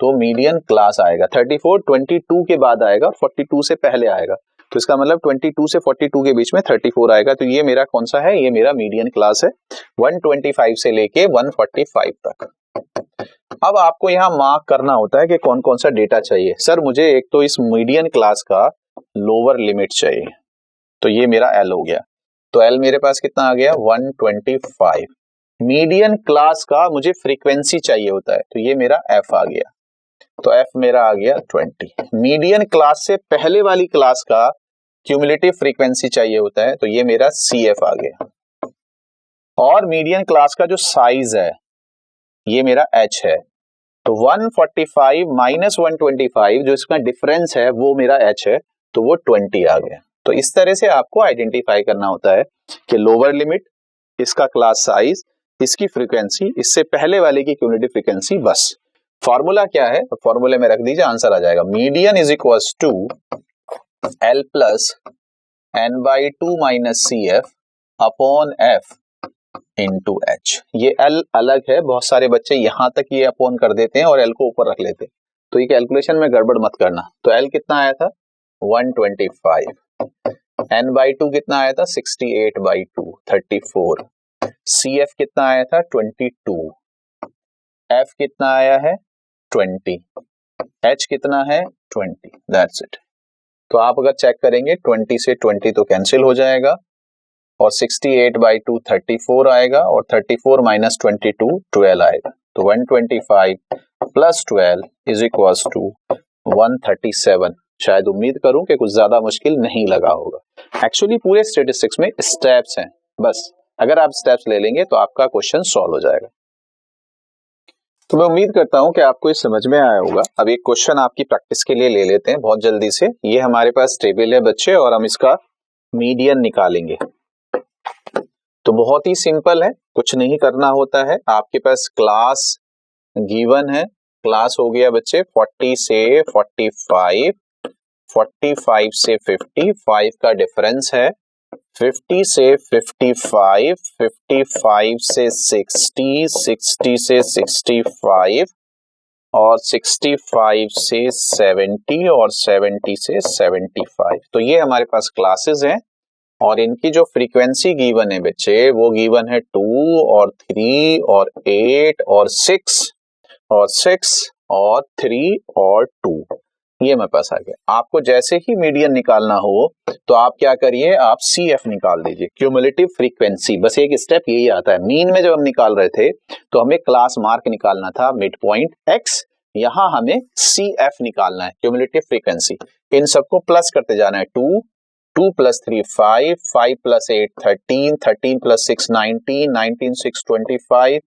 तो मीडियन क्लास आएगा। 34 22 के बाद आएगा, 42 से पहले आएगा। तो इसका मतलब 22 से 42 के बीच में 34 आएगा। तो ये मेरा कौन सा है, ये मेरा मीडियन क्लास है 125 से लेके 145 तक। अब आपको यहाँ मार्क करना होता है कि कौन कौन सा डेटा चाहिए। सर मुझे एक तो इस मीडियन क्लास का लोअर लिमिट चाहिए, तो ये मेरा L हो गया। तो L मेरे पास कितना आ गया 125। मीडियन क्लास का मुझे फ्रीक्वेंसी चाहिए होता है, तो ये मेरा F आ गया। तो F मेरा आ गया 20। मीडियन क्लास से पहले वाली क्लास का क्यूमुलेटिव फ्रीक्वेंसी चाहिए होता है, तो ये मेरा CF आ गया। और मीडियन क्लास का जो साइज है ये मेरा H है। तो 145 माइनस 125 जो इसका डिफरेंस है वो मेरा H है, तो वो 20 आ गया। तो इस तरह से आपको आइडेंटिफाई करना होता है कि लोअर लिमिट, इसका क्लास साइज, इसकी फ्रीक्वेंसी, इससे पहले वाले की क्यूमुलेटिव फ्रीक्वेंसी। बस फॉर्मूला क्या है, तो फॉर्मूले में रख दीजिए, आंसर आ जाएगा। Median is equals to L plus n/2 minus CF upon F into H। ये L अलग है, बहुत सारे बच्चे यहां तक ये अपॉन कर देते हैं और L को ऊपर रख लेते हैं, तो ये कैलकुलेशन में गड़बड़ मत करना। तो L कितना आया था 125, n/2 कितना आया था 68/2 34, CF कितना आया था 22, F कितना आया है 20, H कितना है 20। That's it. तो आप अगर चेक करेंगे 20 से 20 तो कैंसिल हो जाएगा और 68/2 34 आएगा और 34 माइनस 22 12 आएगा। तो 125 प्लस 12 इज इक्वल्स टू 137। शायद उम्मीद करूं कि कुछ ज्यादा मुश्किल नहीं लगा होगा। एक्चुअली पूरे स्टैटिस्टिक्स में स्टेप्स हैं, बस अगर आप स्टेप्स ले लेंगे तो आपका क्वेश्चन सॉल्व हो जाएगा। तो मैं उम्मीद करता हूं कि आपको ये समझ में आया होगा। अब एक क्वेश्चन आपकी प्रैक्टिस के लिए ले लेते हैं बहुत जल्दी से। ये हमारे पास टेबल है बच्चे और हम इसका मीडियन निकालेंगे। तो बहुत ही सिंपल है, कुछ नहीं करना होता है। आपके पास क्लास गिवन है, क्लास हो गया बच्चे 40 से 45, 45 से 50, 5 का डिफरेंस है, 50 से 55, 55 से 60, 60 से 65 और 65 से 70 और 70 से 75। तो ये हमारे पास क्लासेस हैं और इनकी जो फ्रीक्वेंसी गिवन है बच्चे वो गिवन है 2 और 3 और 8 और 6 और 6 और 3 और 2। ये मेरे पास आ गया। आपको जैसे ही मीडियन निकालना हो तो आप क्या करिए, आप CF निकाल दीजिए, क्यूमुलेटिव फ्रीक्वेंसी। बस एक स्टेप यही आता है। मीन में जब हम निकाल रहे थे तो हमें क्लास मार्क निकालना था मिड पॉइंट x, यहां हमें CF निकालना है, क्यूमुलेटिव फ्रीक्वेंसी। इन सबको प्लस करते जाना है। 2 2 + 3 5 5 + 8 13 13 + 6 19 19 6 25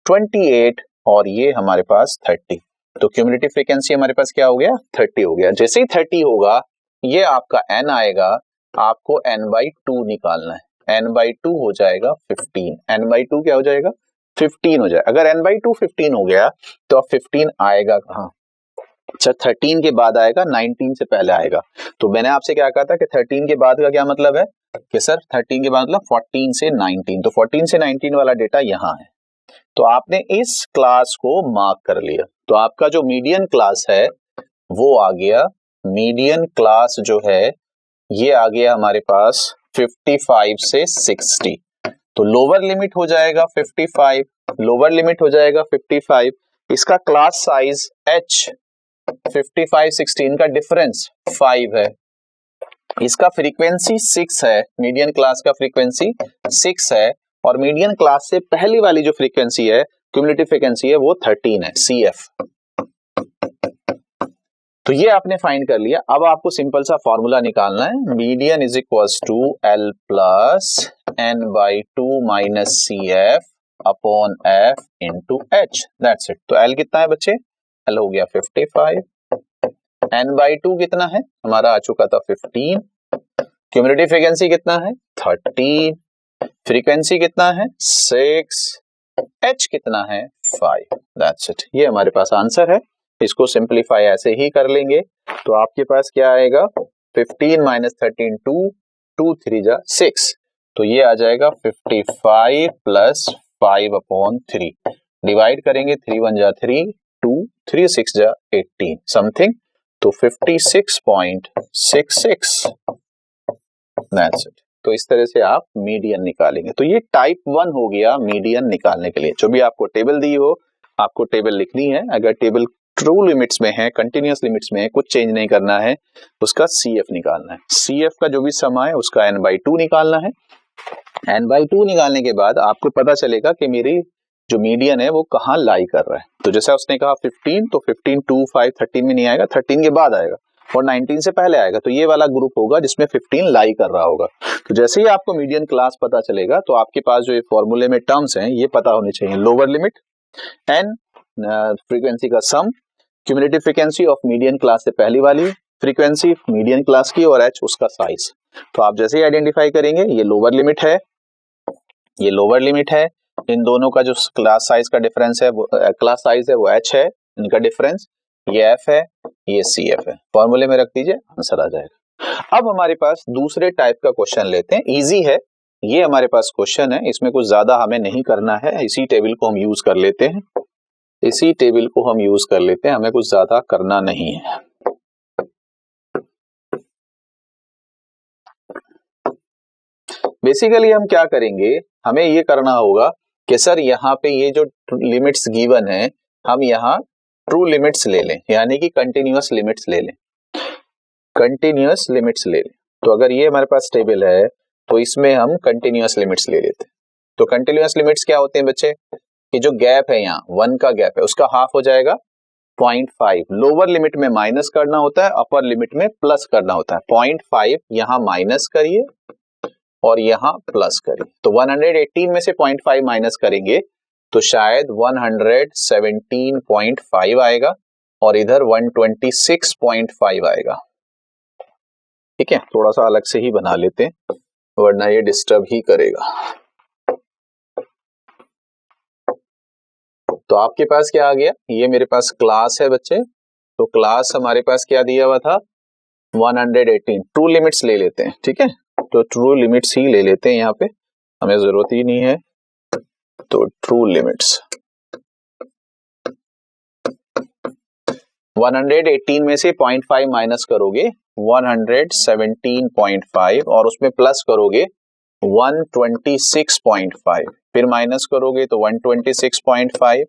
28 और ये हमारे पास 30। तो क्यूमुलेटिव फ्रीक्वेंसी हमारे पास क्या हो गया, 30 हो गया। जैसे ही 30 होगा ये आपका n आएगा, आपको n/2 निकालना है। n/2 हो जाएगा 15। n/2 क्या हो जाएगा, 15 हो जाएगा। अगर n/2 15 हो गया तो अब 15 आएगा कहाँ, अच्छा 13 के बाद आएगा, 19 से पहले आएगा। तो मैंने आपसे क्या कहा था कि 13 के बाद का क्या मतलब है कि सर 13 के बाद मतलब 14 से 19, तो 14 से 19 वाला डेटा यहाँ है। तो आपने इस क्लास को मार्क कर लिया, तो आपका जो मीडियन क्लास है वो आ गया। मीडियन क्लास जो है ये आ गया हमारे पास 55 से 60। तो लोअर लिमिट हो जाएगा 55, लोअर लिमिट हो जाएगा 55। इसका क्लास साइज h 55 16 का डिफरेंस 5 है। इसका फ्रीक्वेंसी 6 है, मीडियन क्लास का फ्रीक्वेंसी 6 है और मीडियन क्लास से पहली वाली जो फ्रीक्वेंसी है, क्यूमुलेटिव फ्रीक्वेंसी है, वो 13 है, CF। तो ये आपने फाइंड कर लिया। अब आपको सिंपल सा फॉर्मूला निकालना है, median is equals to L plus n/2 minus CF upon F into H, that's it. तो L कितना है बच्चे, L हो गया 55, n/2 कितना है हमारा आ चुका था 15, क्यूमुलेटिव फ्रीक्वेंसी कितना है 13, फ्रीक्वेंसी कितना है 6, H कितना है 5, दैट्स इट। ये हमारे पास आंसर है। इसको सिंप्लीफाई ऐसे ही कर लेंगे तो आपके पास क्या आएगा, 15 माइनस 13 2 2 3 जा 6, तो ये आ जाएगा 55 प्लस 5 अपॉन 3। डिवाइड करेंगे 3 1 जा 3 2 3 6 जा 18 समथिंग, तो 56.66, दैट्स इट। तो इस तरह से आप मीडियन निकालेंगे। तो ये टाइप 1 हो गया मीडियन निकालने के लिए। जो भी आपको टेबल दी हो आपको टेबल लिखनी है। अगर टेबल ट्रू लिमिट्स में है, कंटिन्यूअस लिमिट्स में है, कुछ चेंज नहीं करना है, उसका CF निकालना है। CF का जो भी सम है उसका n/2 निकालना है। n/2 निकालने के बाद आपको पता चलेगा कि मेरी जो मीडियन है वो कहाँ लाई कर रहा है। तो जैसा उसने कहा 15, तो 15 2 5 13 में नहीं आएगा, 13 के बाद आएगा और 19 से पहले आएगा। तो ये वाला ग्रुप होगा जिसमें 15 लाई कर रहा होगा। तो जैसे ही आपको मीडियन क्लास पता चलेगा तो आपके पास जो ये फॉर्मूले में टर्म्स हैं ये पता होने चाहिए। लोअर लिमिट n फ्रीक्वेंसी का sum, cumulative frequency of median class से पहली वाली फ्रीक्वेंसी मीडियन क्लास की और h उसका साइज। तो आप जैसे ही आइडेंटिफाई करेंगे ये लोअर लिमिट है, ये लोअर लिमिट है, इन दोनों का जो क्लास साइज का डिफरेंस है वो क्लास साइज है वो h है, इनका डिफरेंस ये f है, ये CF है। फॉर्मूले में रख दीजिए, आंसर आ जाएगा। अब हमारे पास दूसरे टाइप का क्वेश्चन लेते हैं, इजी है ये हमारे पास क्वेश्चन है, इसमें कुछ ज्यादा हमें नहीं करना है। इसी टेबल को हम यूज कर लेते हैं, इसी टेबल को हम यूज कर लेते हैं, हमें कुछ ज्यादा करना नहीं है। बेसिकली हम क्या करेंगे, हमें ये करना होगा कि सर यहाँ पे ये जो लिमिट्स गिवन है हम यहाँ ट्रू लिमिट्स ले लें, यानी कि कंटिन्यूअस लिमिट्स ले लें, कंटिन्यूअस लिमिट्स ले लें। तो अगर ये हमारे पास टेबल है तो इसमें हम कंटिन्यूअस लिमिट्स ले लेते हैं। तो कंटिन्यूअस लिमिट्स क्या होते हैं बच्चे, कि जो गैप है यहाँ 1 का गैप है उसका हाफ हो जाएगा 0.5, लोअर लिमिट में माइनस करना होता है, अपर लिमिट में प्लस करना होता है। 0.5 यहाँ माइनस करिए और यहाँ प्लस करिए, तो 118 में से 0.5 माइनस करेंगे तो शायद 117.5 आएगा और इधर 126.5 आएगा। ठीक है, थोड़ा सा अलग से ही बना लेते हैं वरना ये डिस्टर्ब ही करेगा। तो आपके पास क्या आ गया, ये मेरे पास क्लास है बच्चे, तो क्लास हमारे पास क्या दिया हुआ था 118। ट्रू लिमिट्स ले लेते हैं, ठीक है, तो ट्रू लिमिट्स ही ले लेते हैं, यहाँ पे हमें जरूरत ही नहीं है। तो ट्रू लिमिट्स 118 में से 0.5 माइनस करोगे 117.5 और उसमें प्लस करोगे 126.5, फिर माइनस करोगे तो 126.5,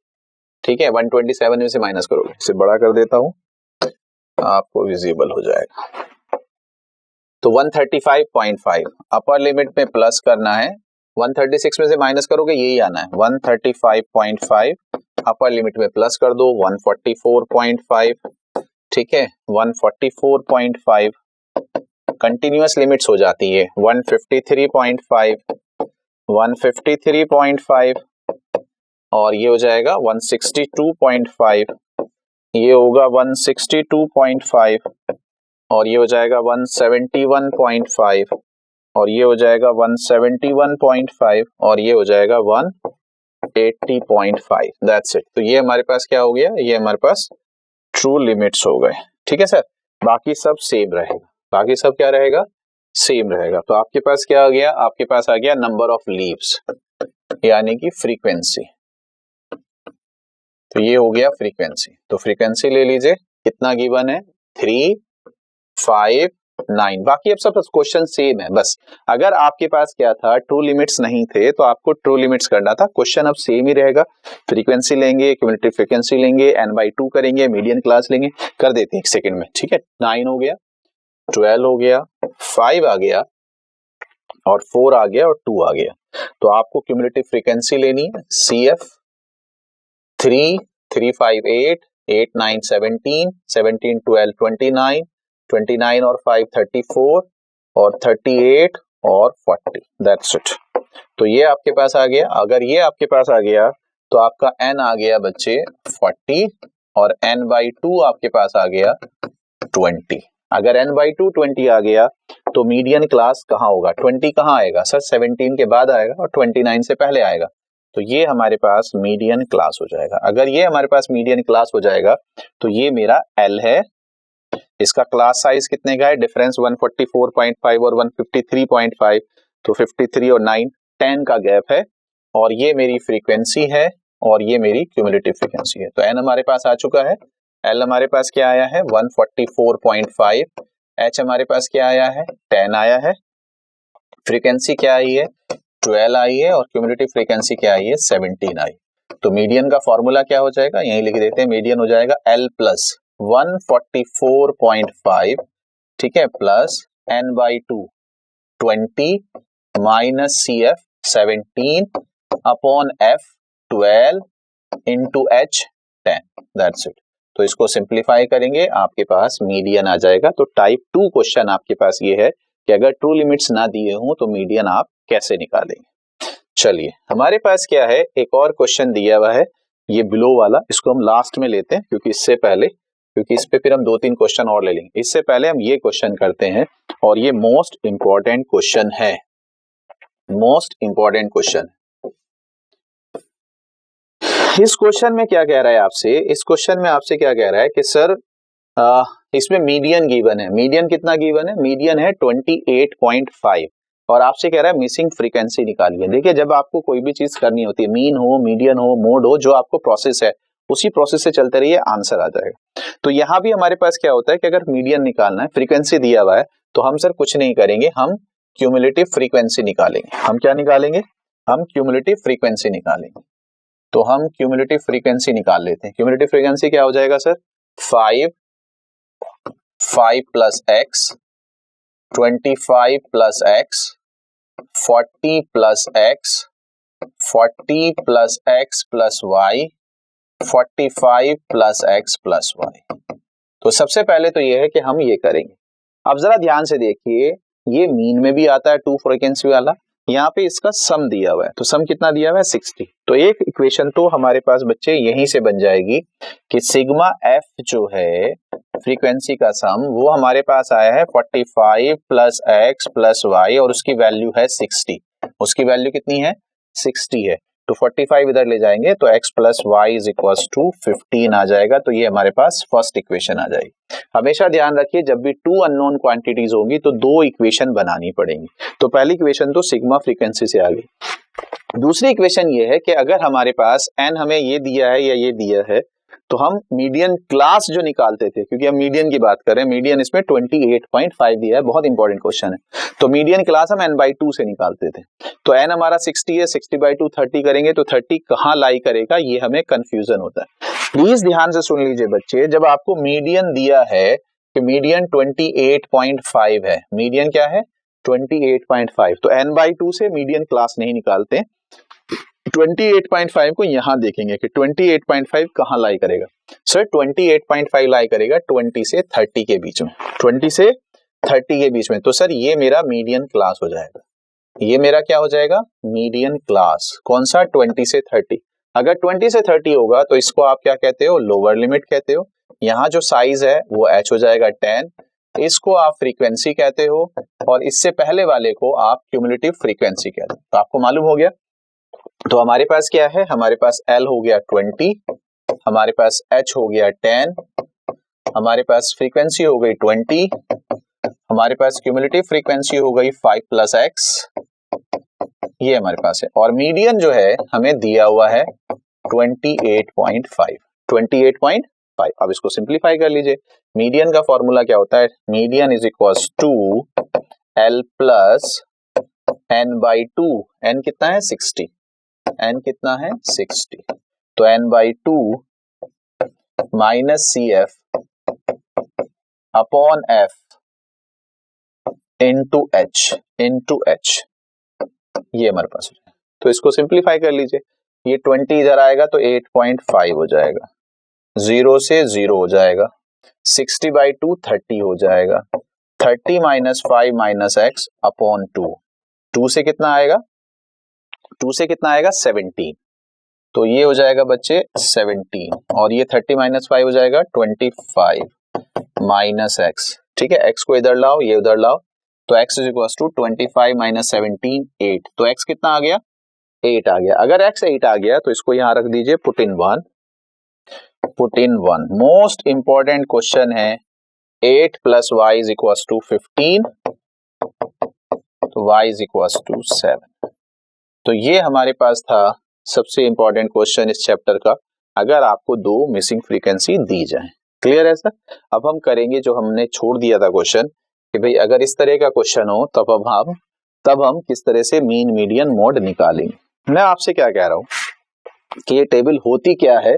ठीक है, 127 में से माइनस करोगे, इसे बड़ा कर देता हूं, आपको विजिबल हो जाएगा। तो 135.5 अपर लिमिट में प्लस करना है, 136 में से माइनस करोगे यही आना है। 135.5 अपर लिमिट में प्लस कर दो 144.5, ठीक है 144.5। कंटिन्यूअस लिमिट्स हो जाती है 153.5, 153.5 और ये हो जाएगा 162.5, ये होगा 162.5 और ये हो जाएगा 171.5 और ये हो जाएगा 171.5 और ये हो जाएगा 180.5। That's it. तो ये हमारे पास क्या हो गया, ये हमारे पास ट्रू लिमिट्स हो गए, ठीक है सर। बाकी सब सेम रहेगा, बाकी सब क्या रहेगा, सेम रहेगा। तो आपके पास क्या आ गया, आपके पास आ गया नंबर ऑफ लीव्स यानी कि फ्रीक्वेंसी। तो ये हो गया फ्रीक्वेंसी। तो फ्रीक्वेंसी ले लीजिए, कितना गिवन है 3, 5, 9। बाकी अब सब क्वेश्चन सेम है, बस अगर आपके पास क्या था ट्रू लिमिट्स नहीं थे तो आपको ट्रू लिमिट्स करना था। क्वेश्चन अब सेम ही रहेगा, फ्रीक्वेंसी लेंगे, क्यूमुलेटिव फ्रीक्वेंसी लेंगे, n/2 करेंगे, मीडियन क्लास लेंगे, कर देते हैं 1 सेकंड में, ठीक है। 9 हो गया, 12 हो गया, 5 आ गया और 4 आ गया और 2 आ गया। तो आपको क्यूमुलेटिव फ्रीक्वेंसी लेनी है CF 3, 3, 5, 8, 8, 9, 17, 17, 12, 29, 29 और 5 34 और 38 और 40। That's it. तो ये आपके पास आ गया। अगर ये आपके पास आ गया तो आपका n आ गया बच्चे 40 और n/2 आपके पास आ गया 20। अगर n/2 20 आ गया तो मीडियन क्लास कहाँ होगा, 20 कहाँ आएगा सर, 17 के बाद आएगा और 29 से पहले आएगा। तो ये हमारे पास मीडियन क्लास हो जाएगा। अगर ये हमारे पास मीडियन क्लास हो जाएगा तो ये मेरा L है। इसका क्लास साइज कितने का है, डिफरेंस 144.5 और 153.5, तो 53 और 9 10 का गैप है और ये मेरी फ्रीक्वेंसी है और ये मेरी क्यूमुलेटिव फ्रीक्वेंसी है। तो n हमारे पास आ चुका है, L हमारे पास क्या आया है 144.5, H हमारे पास क्या आया है 10 आया है, फ्रीक्वेंसी क्या आई है 12 आई है और क्यूमुलेटिव फ्रीक्वेंसी क्या आई है 17 आई। तो मीडियन का फॉर्मूला क्या हो जाएगा, यही लिख देते हैं, मीडियन हो जाएगा L प्लस 144.5, ठीक है, plus n/2 20 minus CF 17 upon F 12 into H 10। That's it. तो इसको सिंप्लीफाई करेंगे, आपके पास मीडियन आ जाएगा। तो टाइप 2 क्वेश्चन आपके पास ये है कि अगर ट्रू लिमिट्स ना दिए हों तो मीडियन आप कैसे निकालेंगे। चलिए हमारे पास क्या है, एक और क्वेश्चन दिया हुआ है, ये बिलो वाला, इसको हम लास्ट में लेते हैं क्योंकि इससे पहले, क्योंकि इस पे फिर हम 2-3 क्वेश्चन और ले लेंगे। इससे पहले हम ये क्वेश्चन करते हैं और ये मोस्ट इंपॉर्टेंट क्वेश्चन है, मोस्ट इंपॉर्टेंट क्वेश्चन। इस क्वेश्चन में क्या कह रहा है आपसे, इस क्वेश्चन में आपसे क्या कह रहा है कि सर इसमें मीडियन गिवन है, मीडियन कितना गिवन है, मीडियन है 28.5 और आपसे कह रहा है मिसिंग फ्रीक्वेंसी निकालिए। देखिए जब आपको कोई भी चीज करनी होती है, मीन हो, मीडियन हो, मोड हो, जो आपको प्रोसेस है उसी प्रोसेस से चलते रहिए, आंसर आ जाएगा। तो यहाँ भी हमारे पास क्या होता है कि अगर मीडियन निकालना है, फ्रीक्वेंसी दिया हुआ है, तो हम सर कुछ नहीं करेंगे, हम क्यूमुलेटिव फ्रीक्वेंसी निकालेंगे। हम क्या निकालेंगे, हम क्यूमुलेटिव फ्रीक्वेंसी निकालेंगे। तो हम क्यूमुलेटिव फ्रीक्वेंसी निकाल लेते हैं। क्यूमुलेटिव फ्रीक्वेंसी क्या हो जाएगा sir, 5 plus X, 25 plus X, 40 plus X, 40 plus X plus Y, 45 plus X plus Y. तो सबसे पहले तो ये है कि हम ये करेंगे। अब जरा ध्यान से देखिए, ये मीन में भी आता है 2 फ्रीक्वेंसी वाला, यहाँ पे इसका सम दिया हुआ है, तो सम कितना दिया हुआ है 60। तो एक इक्वेशन तो हमारे पास बच्चे यहीं से बन जाएगी कि सिग्मा एफ जो है फ्रीक्वेंसी का सम, वो हमारे पास आया है 45 प्लस एक्स प्लस वाई और उसकी वैल्यू है 60। उसकी वैल्यू कितनी है 60 है, तो 45 इधर ले जाएंगे तो x plus Y is equals to 15 आ जाएगा। तो ये हमारे पास फर्स्ट इक्वेशन आ जाएगी। हमेशा ध्यान रखिए जब भी 2 अननोन क्वांटिटीज होंगी तो 2 इक्वेशन बनानी पड़ेंगी। तो पहली इक्वेशन तो सिग्मा फ्रीक्वेंसी से आ गई। दूसरी इक्वेशन ये है कि अगर हमारे पास n हमें ये दिया है या ये दिया है तो हम मीडियन क्लास जो निकालते थे, क्योंकि हम मीडियन की बात कर रहे हैं, मीडियन इसमें 28.5 दिया है, बहुत इंपॉर्टेंट क्वेश्चन है। तो मीडियन क्लास हम n/2 से निकालते थे। तो n हमारा 60 है, 60/2 30 करेंगे तो 30 कहाँ लाई करेगा, ये हमें कंफ्यूजन होता है। प्लीज ध्यान से सुन लीजिए बच्चे, जब आपको मीडियन दिया है कि मीडियन 28.5 है। मीडियन क्या है? 28.5। तो n/2 से मीडियन क्लास नहीं निकालते, 28.5 को यहां देखेंगे कि 28.5 कहां लाई करेगा। सर 28.5 लाई करेगा 20 से 30 के बीच में, 20 से 30 के बीच में। तो सर ये मेरा मीडियन क्लास हो जाएगा, ये मेरा क्या हो जाएगा? Median class. कौन सा? 20 से 30। अगर 20 से 30 होगा तो इसको आप क्या कहते हो? लोअर लिमिट कहते हो। यहाँ जो साइज है वो h हो जाएगा 10, इसको आप फ्रीक्वेंसी कहते हो, और इससे पहले वाले को आप क्यूमुलेटिव फ्रीक्वेंसी कहते हो। तो आपको मालूम हो गया। तो हमारे पास क्या है? हमारे पास L हो गया 20, हमारे पास H हो गया 10, हमारे पास फ्रीक्वेंसी हो गई 20, हमारे पास क्यूमुलेटिव फ्रीक्वेंसी हो गई 5 + x, ये हमारे पास है। और मीडियन जो है हमें दिया हुआ है 28.5, 28.5। अब इसको सिंप्लीफाई कर लीजिए। मीडियन का फॉर्मूला क्या होता है? Median is equals to L plus n/2। n कितना है? 60। n कितना है? 60। तो n/2 minus CF upon F into H, ये हमारे पास है। तो इसको सिंप्लीफाई कर लीजिए। ये 20 इधर आएगा तो 8.5 हो जाएगा, 0 से 0 हो जाएगा, 60/2 30 हो जाएगा, 30 - 5 - x अपॉन 2। 2 से कितना आएगा? 2 से कितना आएगा? 17। तो ये हो जाएगा बच्चे 17, और ये 30 - 5 हो जाएगा 25 माइनस x। ठीक है, x को इधर लाओ, ये उधर लाओ, तो x इज इक्वल टू 25 - 17 8। तो x कितना आ गया? 8 आ गया। अगर x 8 आ गया तो इसको यहां रख दीजिए, put in 1, put in 1। Most important question है 8 + y इज इक्वल टू 15, तो y इज इक्वल टू 7। तो ये हमारे पास था सबसे इंपॉर्टेंट क्वेश्चन इस चैप्टर का, अगर आपको दो मिसिंग फ्रीक्वेंसी दी जाए। क्लियर है सर? अब हम करेंगे जो हमने छोड़ दिया था क्वेश्चन, कि भाई अगर इस तरह का क्वेश्चन हो तब हम किस तरह से मीन मीडियन मोड निकालेंगे। मैं आपसे क्या कह रहा हूं कि ये टेबल होती क्या है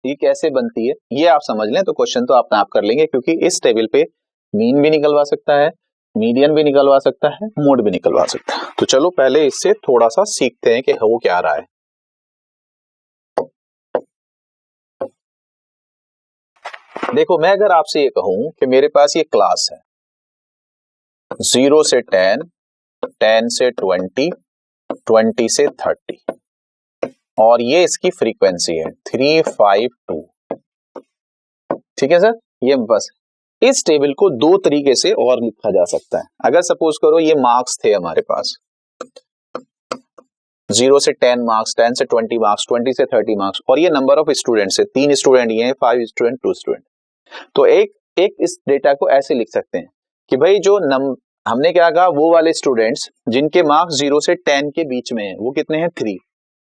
ये कैसे बनती है, ये आप समझ लें तो क्वेश्चन तो आप कर लेंगे, क्योंकि इस टेबल पे मीन भी निकलवा सकता है, मीडियन भी निकलवा सकता है, मोड भी निकलवा सकता है। तो चलो पहले इससे थोड़ा सा सीखते हैं कि हो क्या रहा है। देखो, मैं अगर आपसे ये कहूं कि मेरे पास ये क्लास है 0 से 10, 10 से 20, 20 से 30, और ये इसकी फ्रीक्वेंसी है 352। ठीक है सर? ये बस इस टेबल को दो तरीके से और लिखा जा सकता है। अगर सपोज करो ये मार्क्स थे हमारे पास, 0 से 10 मार्क्स, 10 से 20 मार्क्स, 20 से 30 मार्क्स, और ये नंबर ऑफ स्टूडेंट्स है, 3 स्टूडेंट ये हैं, 5 स्टूडेंट, 2 स्टूडेंट। तो एक इस डेटा को ऐसे लिख सकते हैं कि भाई जो हमने क्या कहा, वो वाले स्टूडेंट्स जिनके मार्क्स 0 से 10 के बीच में है वो कितने हैं? 3।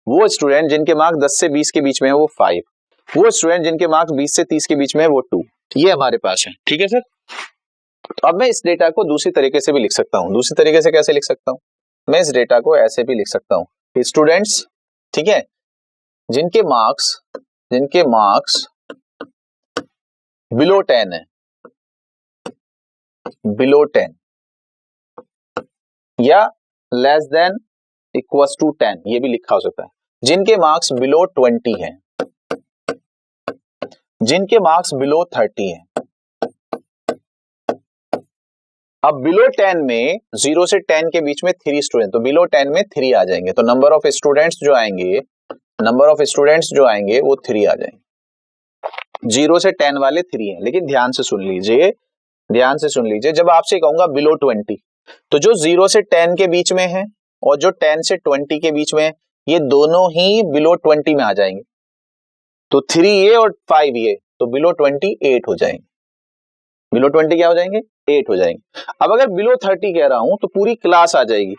वो स्टूडेंट जिनके मार्क्स 10 से 20 के बीच में है वो 5। वो स्टूडेंट जिनके मार्क्स 20 से 30 के बीच में है वो 2। ये हमारे पास है। ठीक है सर? तो अब मैं इस डेटा को दूसरी तरीके से भी लिख सकता हूं। दूसरी तरीके से कैसे लिख सकता हूं? मैं इस डेटा को ऐसे भी लिख सकता हूं कि स्टूडेंट्स, ठीक है, जिनके मार्क्स बिलो 10 है, बिलो 10 या लेस देन इक्वल्स टू 10, ये भी लिखा हो सकता है। जिनके मार्क्स बिलो 20 है, जिनके मार्क्स बिलो 30 है। अब बिलो 10 में 0 से 10 के बीच में 3 स्टूडेंट, तो बिलो 10 में 3 आ जाएंगे, तो नंबर ऑफ स्टूडेंट्स जो आएंगे वो 3 आ जाएंगे। 0 से 10 वाले 3 हैं, लेकिन ध्यान से सुन लीजिए, जब आपसे कहूंगा बिलो 20, तो जो 0 से 10 के बीच में है और जो 10 से 20 के बीच में है, ये दोनों ही बिलो 20 में आ जाएंगे। तो 3 ये और 5 ये, तो बिलो 20 8 हो जाएंगे। बिलो 20 क्या हो जाएंगे? 8 हो जाएंगे। अब अगर बिलो 30 कह रहा हूं तो पूरी क्लास आ जाएगी।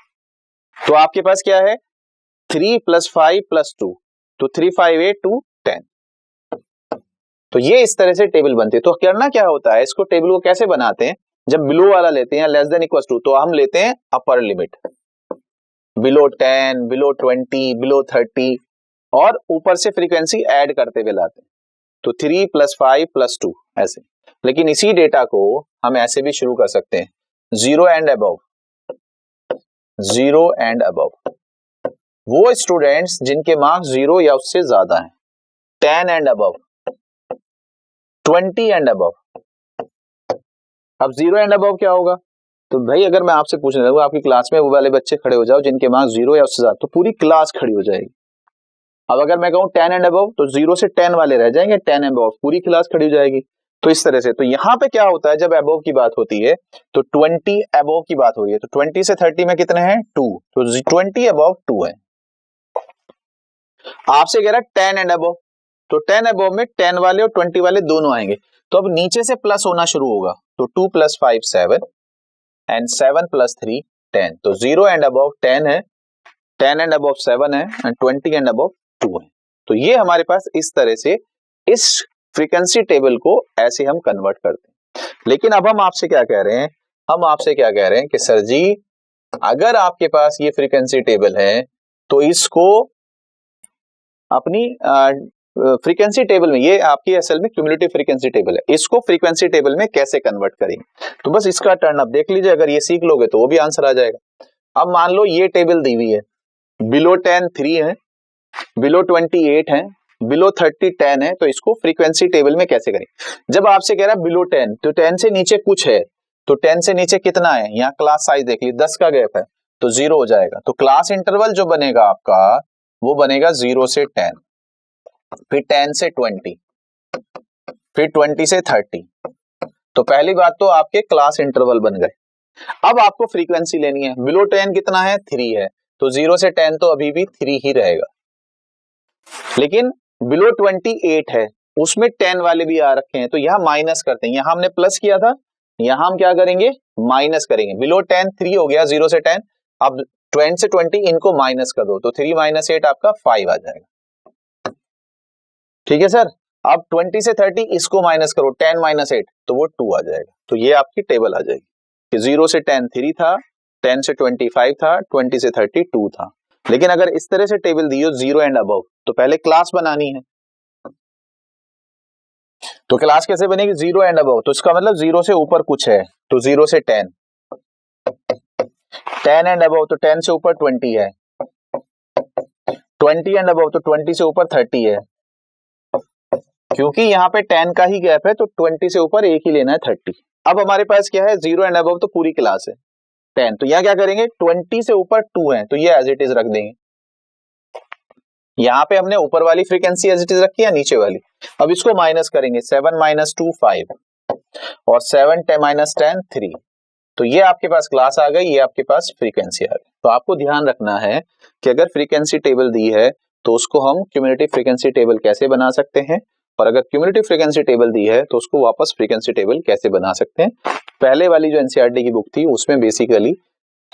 तो आपके पास क्या है? 3 + 5 + 2, तो 3 5 8 2 10। तो ये इस तरह से टेबल बनती है। तो करना क्या होता है, इसको टेबल को कैसे बनाते हैं, जब बिलो वाला लेते हैं लेस देन इक्वल टू, तो हम लेते हैं upper limit, below 10, below 20, below 30, और ऊपर से फ्रीक्वेंसी ऐड करते हुए लाते हैं। तो 3 + 5 + 2 ऐसे। लेकिन इसी डेटा को हम ऐसे भी शुरू कर सकते हैं, 0 एंड अबव, 0 एंड अबव, वो स्टूडेंट्स जिनके मार्क्स 0 या उससे ज्यादा हैं, 10 एंड अबव, 20 एंड अबव। अब 0 एंड अबव क्या होगा? तो भाई अगर मैं आपसे पूछने लगूं आपकी क्लास में वो वाले बच्चे खड़े हो जाओ जिनके मार्क्स 0 या उससे ज्यादा, तो पूरी क्लास खड़ी हो जाएगी। अब अगर मैं कहूं 10 एंड अबव, तो 0 से 10 वाले रह जाएंगे, 10 एंड अबव पूरी क्लास खड़ी हो जाएगी। तो इस तरह से, तो यहां पे क्या होता है जब अबव की बात होती है तो 20 अबव की बात हो रही है, तो 20 से 30 में कितने हैं? 2, तो 20 अबव 2 है। आपसे कह रहा है 10 एंड अबव, तो 10 अबव में 10 वाले और 20 वाले दोनों आएंगे, तो अब नीचे से प्लस होना शुरू होगा, तो 2 + 5 7 एंड 7 + 3 10, तो 0 एंड अबव 10 है, 10 एंड अबव 7 है एंड 20 एंड अबव 2 है। तो ये हमारे पास इस तरह से इस फ्रीक्वेंसी टेबल को ऐसे हम कन्वर्ट करते हैं। लेकिन अब हम आपसे क्या कह रहे हैं, हम आपसे क्या कह रहे हैं कि सर जी अगर आपके पास ये फ्रीक्वेंसी टेबल है तो इसको अपनी फ्रीक्वेंसी टेबल में, ये आपकी असल में क्यूमुलेटिव फ्रीक्वेंसी टेबल है, इसको फ्रीक्वेंसी टेबल में कैसे कन्वर्ट करेंगे। तो बस इसका टर्न अप देख लीजिए, अगर ये सीख लोगे तो वो भी आंसर आ जाएगा। अब मान लो ये टेबल दी हुई है, बिलो 10 3 है, बिलो 20 8 है, बिलो 30 10 है, तो इसको फ्रीक्वेंसी टेबल में कैसे करें। जब आपसे कह रहा है बिलो 10, तो 10 से नीचे कुछ है, तो 10 से नीचे कितना है, यहाँ क्लास साइज देख लीजिए 10 का गैप है, तो 0 हो जाएगा। तो क्लास इंटरवल जो बनेगा आपका वो बनेगा 0 से 10, फिर 10 से 20, फिर 20 से 30। तो पहली बात तो आपके क्लास इंटरवल बन गए। अब आपको फ्रीक्वेंसी लेनी है, बिलो 10 कितना है, 3 है, तो 0 से 10 तो अभी भी 3 ही रहेगा। लेकिन बिलो 28 है, उसमें 10 वाले भी आ रखे हैं, तो यहां माइनस करते हैं, यहां हमने प्लस किया था, यहां हम क्या करेंगे, माइनस करेंगे। बिलो 10 3 हो गया, 0 से 10, अब 20 से 20 इनको माइनस कर दो, तो 3 - 8 आपका 5 आ जाएगा। ठीक है सर। अब 20 से 30 इसको माइनस करो, 10 - 8, तो वो 2 आ जाएगा। तो ये आपकी टेबल आ जाएगी कि 0 से 10 3 था, 10 से 25 था, 20 से 30 2 था। लेकिन अगर इस तरह से टेबल दी हो 0 एंड अबव, तो पहले क्लास बनानी है। तो क्लास कैसे बनेगी, 0 एंड अबव, तो इसका मतलब 0 से ऊपर कुछ है, तो 0 से 10, 10 एंड अबव, तो 10 से ऊपर 20 है, 20 एंड अबव, तो 20 से ऊपर 30 है। क्योंकि यहाँ पे 10 का ही गैप है, तो 20 से ऊपर एक ही लेना है, 30। अब हमारे पास क्या है, 0 एंड अबव तो पूरी क्लास है 10, तो यहाँ क्या करेंगे, 20 से ऊपर 2 है, तो ये एज इट इज रख देंगे। यहाँ पे हमने ऊपर वाली फ्रीक्वेंसी एज इट इज रखी है, नीचे वाली। अब इसको माइनस करेंगे, 7 - 2 5 और 7 - 10 3, तो ये आपके पास क्लास आ गई, ये आपके पास फ्रीक्वेंसी आ गई। तो आपको ध्यान रखना है कि अगर फ्रीक्वेंसी टेबल दी है तो उसको हम क्यूमुलेटिव फ्रीक्वेंसी टेबल कैसे बना सकते हैं, और अगर क्यूमुलेटिव फ्रीक्वेंसी टेबल दी है तो उसको वापस फ्रीक्वेंसी टेबल कैसे बना सकते हैं। पहले वाली जो एनसीईआरटी की बुक थी उसमें basically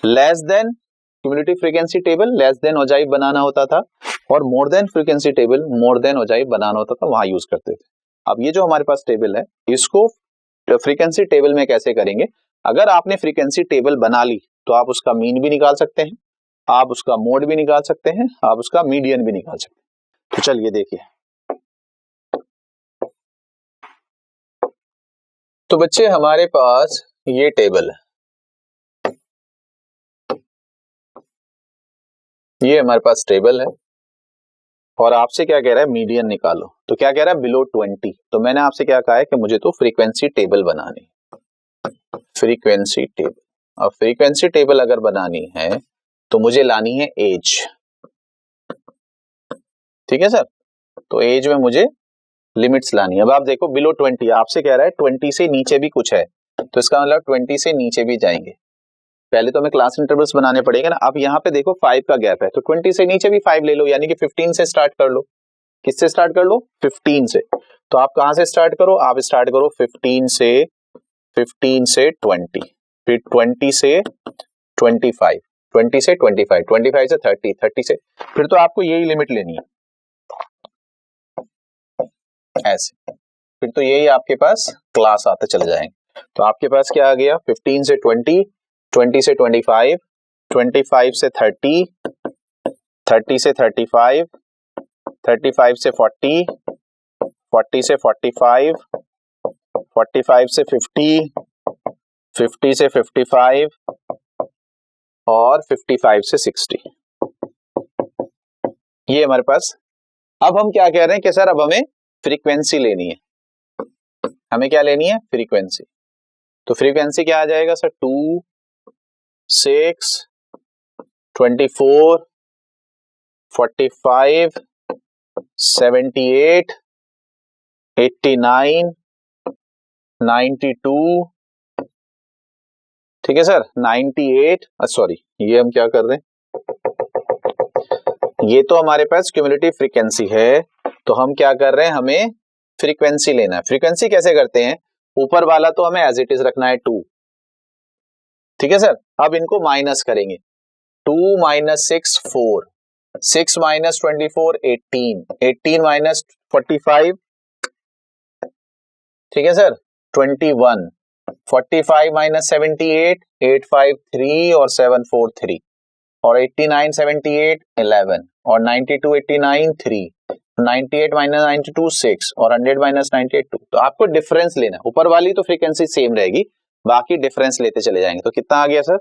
less than cumulative frequency table less than ogive बनाना होता था, और more than frequency table more than ogive बनाना होता था, वहां यूज करते थे। अब ये जो हमारे पास टेबल है इसको फ्रीक्वेंसी टेबल में कैसे करेंगे। अगर आपने फ्रीक्वेंसी टेबल बना ली तो आप उसका मीन भी निकाल सकते हैं, आप उसका मोड भी निकाल सकते हैं, आप उसका मीडियन भी निकाल सकते हैं। तो चलिए देखिए, तो बच्चे हमारे पास ये टेबल है, ये हमारे पास टेबल है, और आपसे क्या कह रहा है, मीडियन निकालो। तो क्या कह रहा है, बिलो 20, तो मैंने आपसे क्या कहा है कि मुझे तो फ्रीक्वेंसी टेबल बनानी है, फ्रीक्वेंसी टेबल। अब फ्रीक्वेंसी टेबल अगर बनानी है तो मुझे लानी है एज, ठीक है सर। तो एज में मुझे लिमिट्स लानी है। अब आप देखो बिलो 20, आपसे कह रहा है 20 से नीचे भी कुछ है, तो इसका मतलब 20 से नीचे भी जाएंगे। पहले तो हमें क्लास इंटरवल्स बनाने पड़ेंगे ना। अब यहाँ पे देखो 5 का गैप है, तो 20 से नीचे भी 5 ले लो, यानी कि 15 से स्टार्ट कर लो। किससे स्टार्ट कर लो, 15 से। तो आप कहां से स्टार्ट करो, आप स्टार्ट करो 15 से 20, फिर 20 से 25, 20 से 25, 25 से 30, 30 से, फिर तो आपको यही लिमिट लेनी है ऐसे, फिर तो यही आपके पास क्लास आते चले जाएंगे। तो आपके पास क्या आ गया, 15 से 20, 20 से 25, 25 से 30, 30 से 35, 35 से 40, 40 से 45, 45 से 50, 50 से 55 और 55 से 60, ये हमारे पास। अब हम क्या कह रहे हैं कि सर अब हमें फ्रीक्वेंसी लेनी है, हमें क्या लेनी है, फ्रीक्वेंसी। तो फ्रीक्वेंसी क्या आ जाएगा सर, 2, 6, 24, 45, 78, 89, 92, ठीक है सर, 98, सॉरी ये हम क्या कर रहे हैं, ये तो हमारे पास क्यूमुलेटिव फ्रीक्वेंसी है, तो हम क्या कर रहे हैं, हमें फ्रीक्वेंसी लेना है। फ्रीक्वेंसी कैसे करते हैं, ऊपर वाला तो हमें एज इट इज रखना है 2, ठीक है सर। अब इनको माइनस करेंगे, 2 माइनस 6 4, 6 माइनस 24 18, 18 माइनस 45, ठीक है सर 21, 45 माइनस 78 853 और 743 और 89 78 11 और 92 89 3, 98 माइनस 92 6 और 100 माइनस 98 2। तो आपको डिफरेंस लेना है, ऊपर वाली तो फ्रीक्वेंसी सेम रहेगी, बाकी डिफरेंस लेते चले जाएंगे। तो कितना आ गया सर,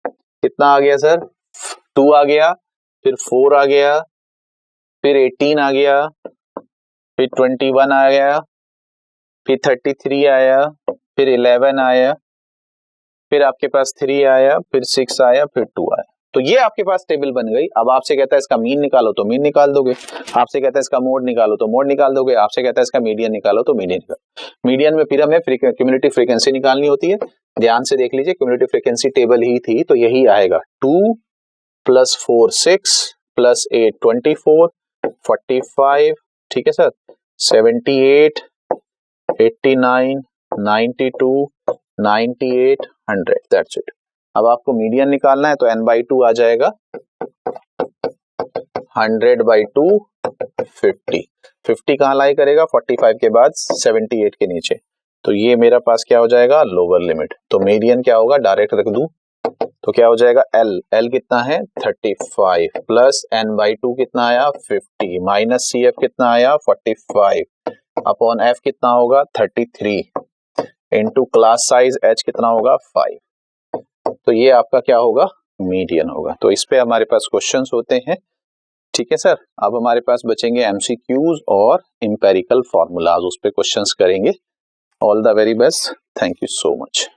कितना आ गया सर, 2 आ गया, फिर 4 आ गया, फिर 18 आ गया, फिर 21 आ गया, फिर 33 आया, फिर 11 आया, फिर आपके पास 3 आया, फिर 6 आया, फिर 2 आया। तो ये आपके पास टेबल बन गई। अब आपसे कहता है इसका मीन निकालो तो मीन निकाल दोगे, आपसे कहता है इसका मोड निकालो तो मोड निकाल दोगे, आपसे कहता है इसका मीडियन निकालो तो मीडियन निकालो। मीडियन में फिर हमें क्यूमुलेटिव फ्रीक्वेंसी निकालनी होती है, ध्यान से देख लीजिए, क्यूमुलेटिव फ्रीक्वेंसी टेबल ही थी, तो यही आएगा 2 + 4 6 + 8 24 45, ठीक है सर 78 89 92 98 100, दैट्स इट। अब आपको मीडियन निकालना है तो n/2 आ जाएगा, 100/2 50, 50 कहाँ लाई करेगा, 45 के बाद 78 के नीचे, तो ये मेरा पास क्या हो जाएगा, लोअर लिमिट। तो मीडियन क्या होगा, डायरेक्ट रख दूं तो क्या हो जाएगा, L कितना है 35 प्लस n/2 कितना आया 50 माइनस CF कितना आया 45 अपॉन F कितना होगा 33 इंटू क्लास साइज H कितना होगा 5। तो ये आपका क्या होगा, मीडियन होगा। तो इस पे हमारे पास क्वेश्चंस होते हैं, ठीक है सर। अब हमारे पास बचेंगे MCQs और इंपेरिकल फॉर्मूलाज, उस पे क्वेश्चंस करेंगे। All the very best, thank you so much.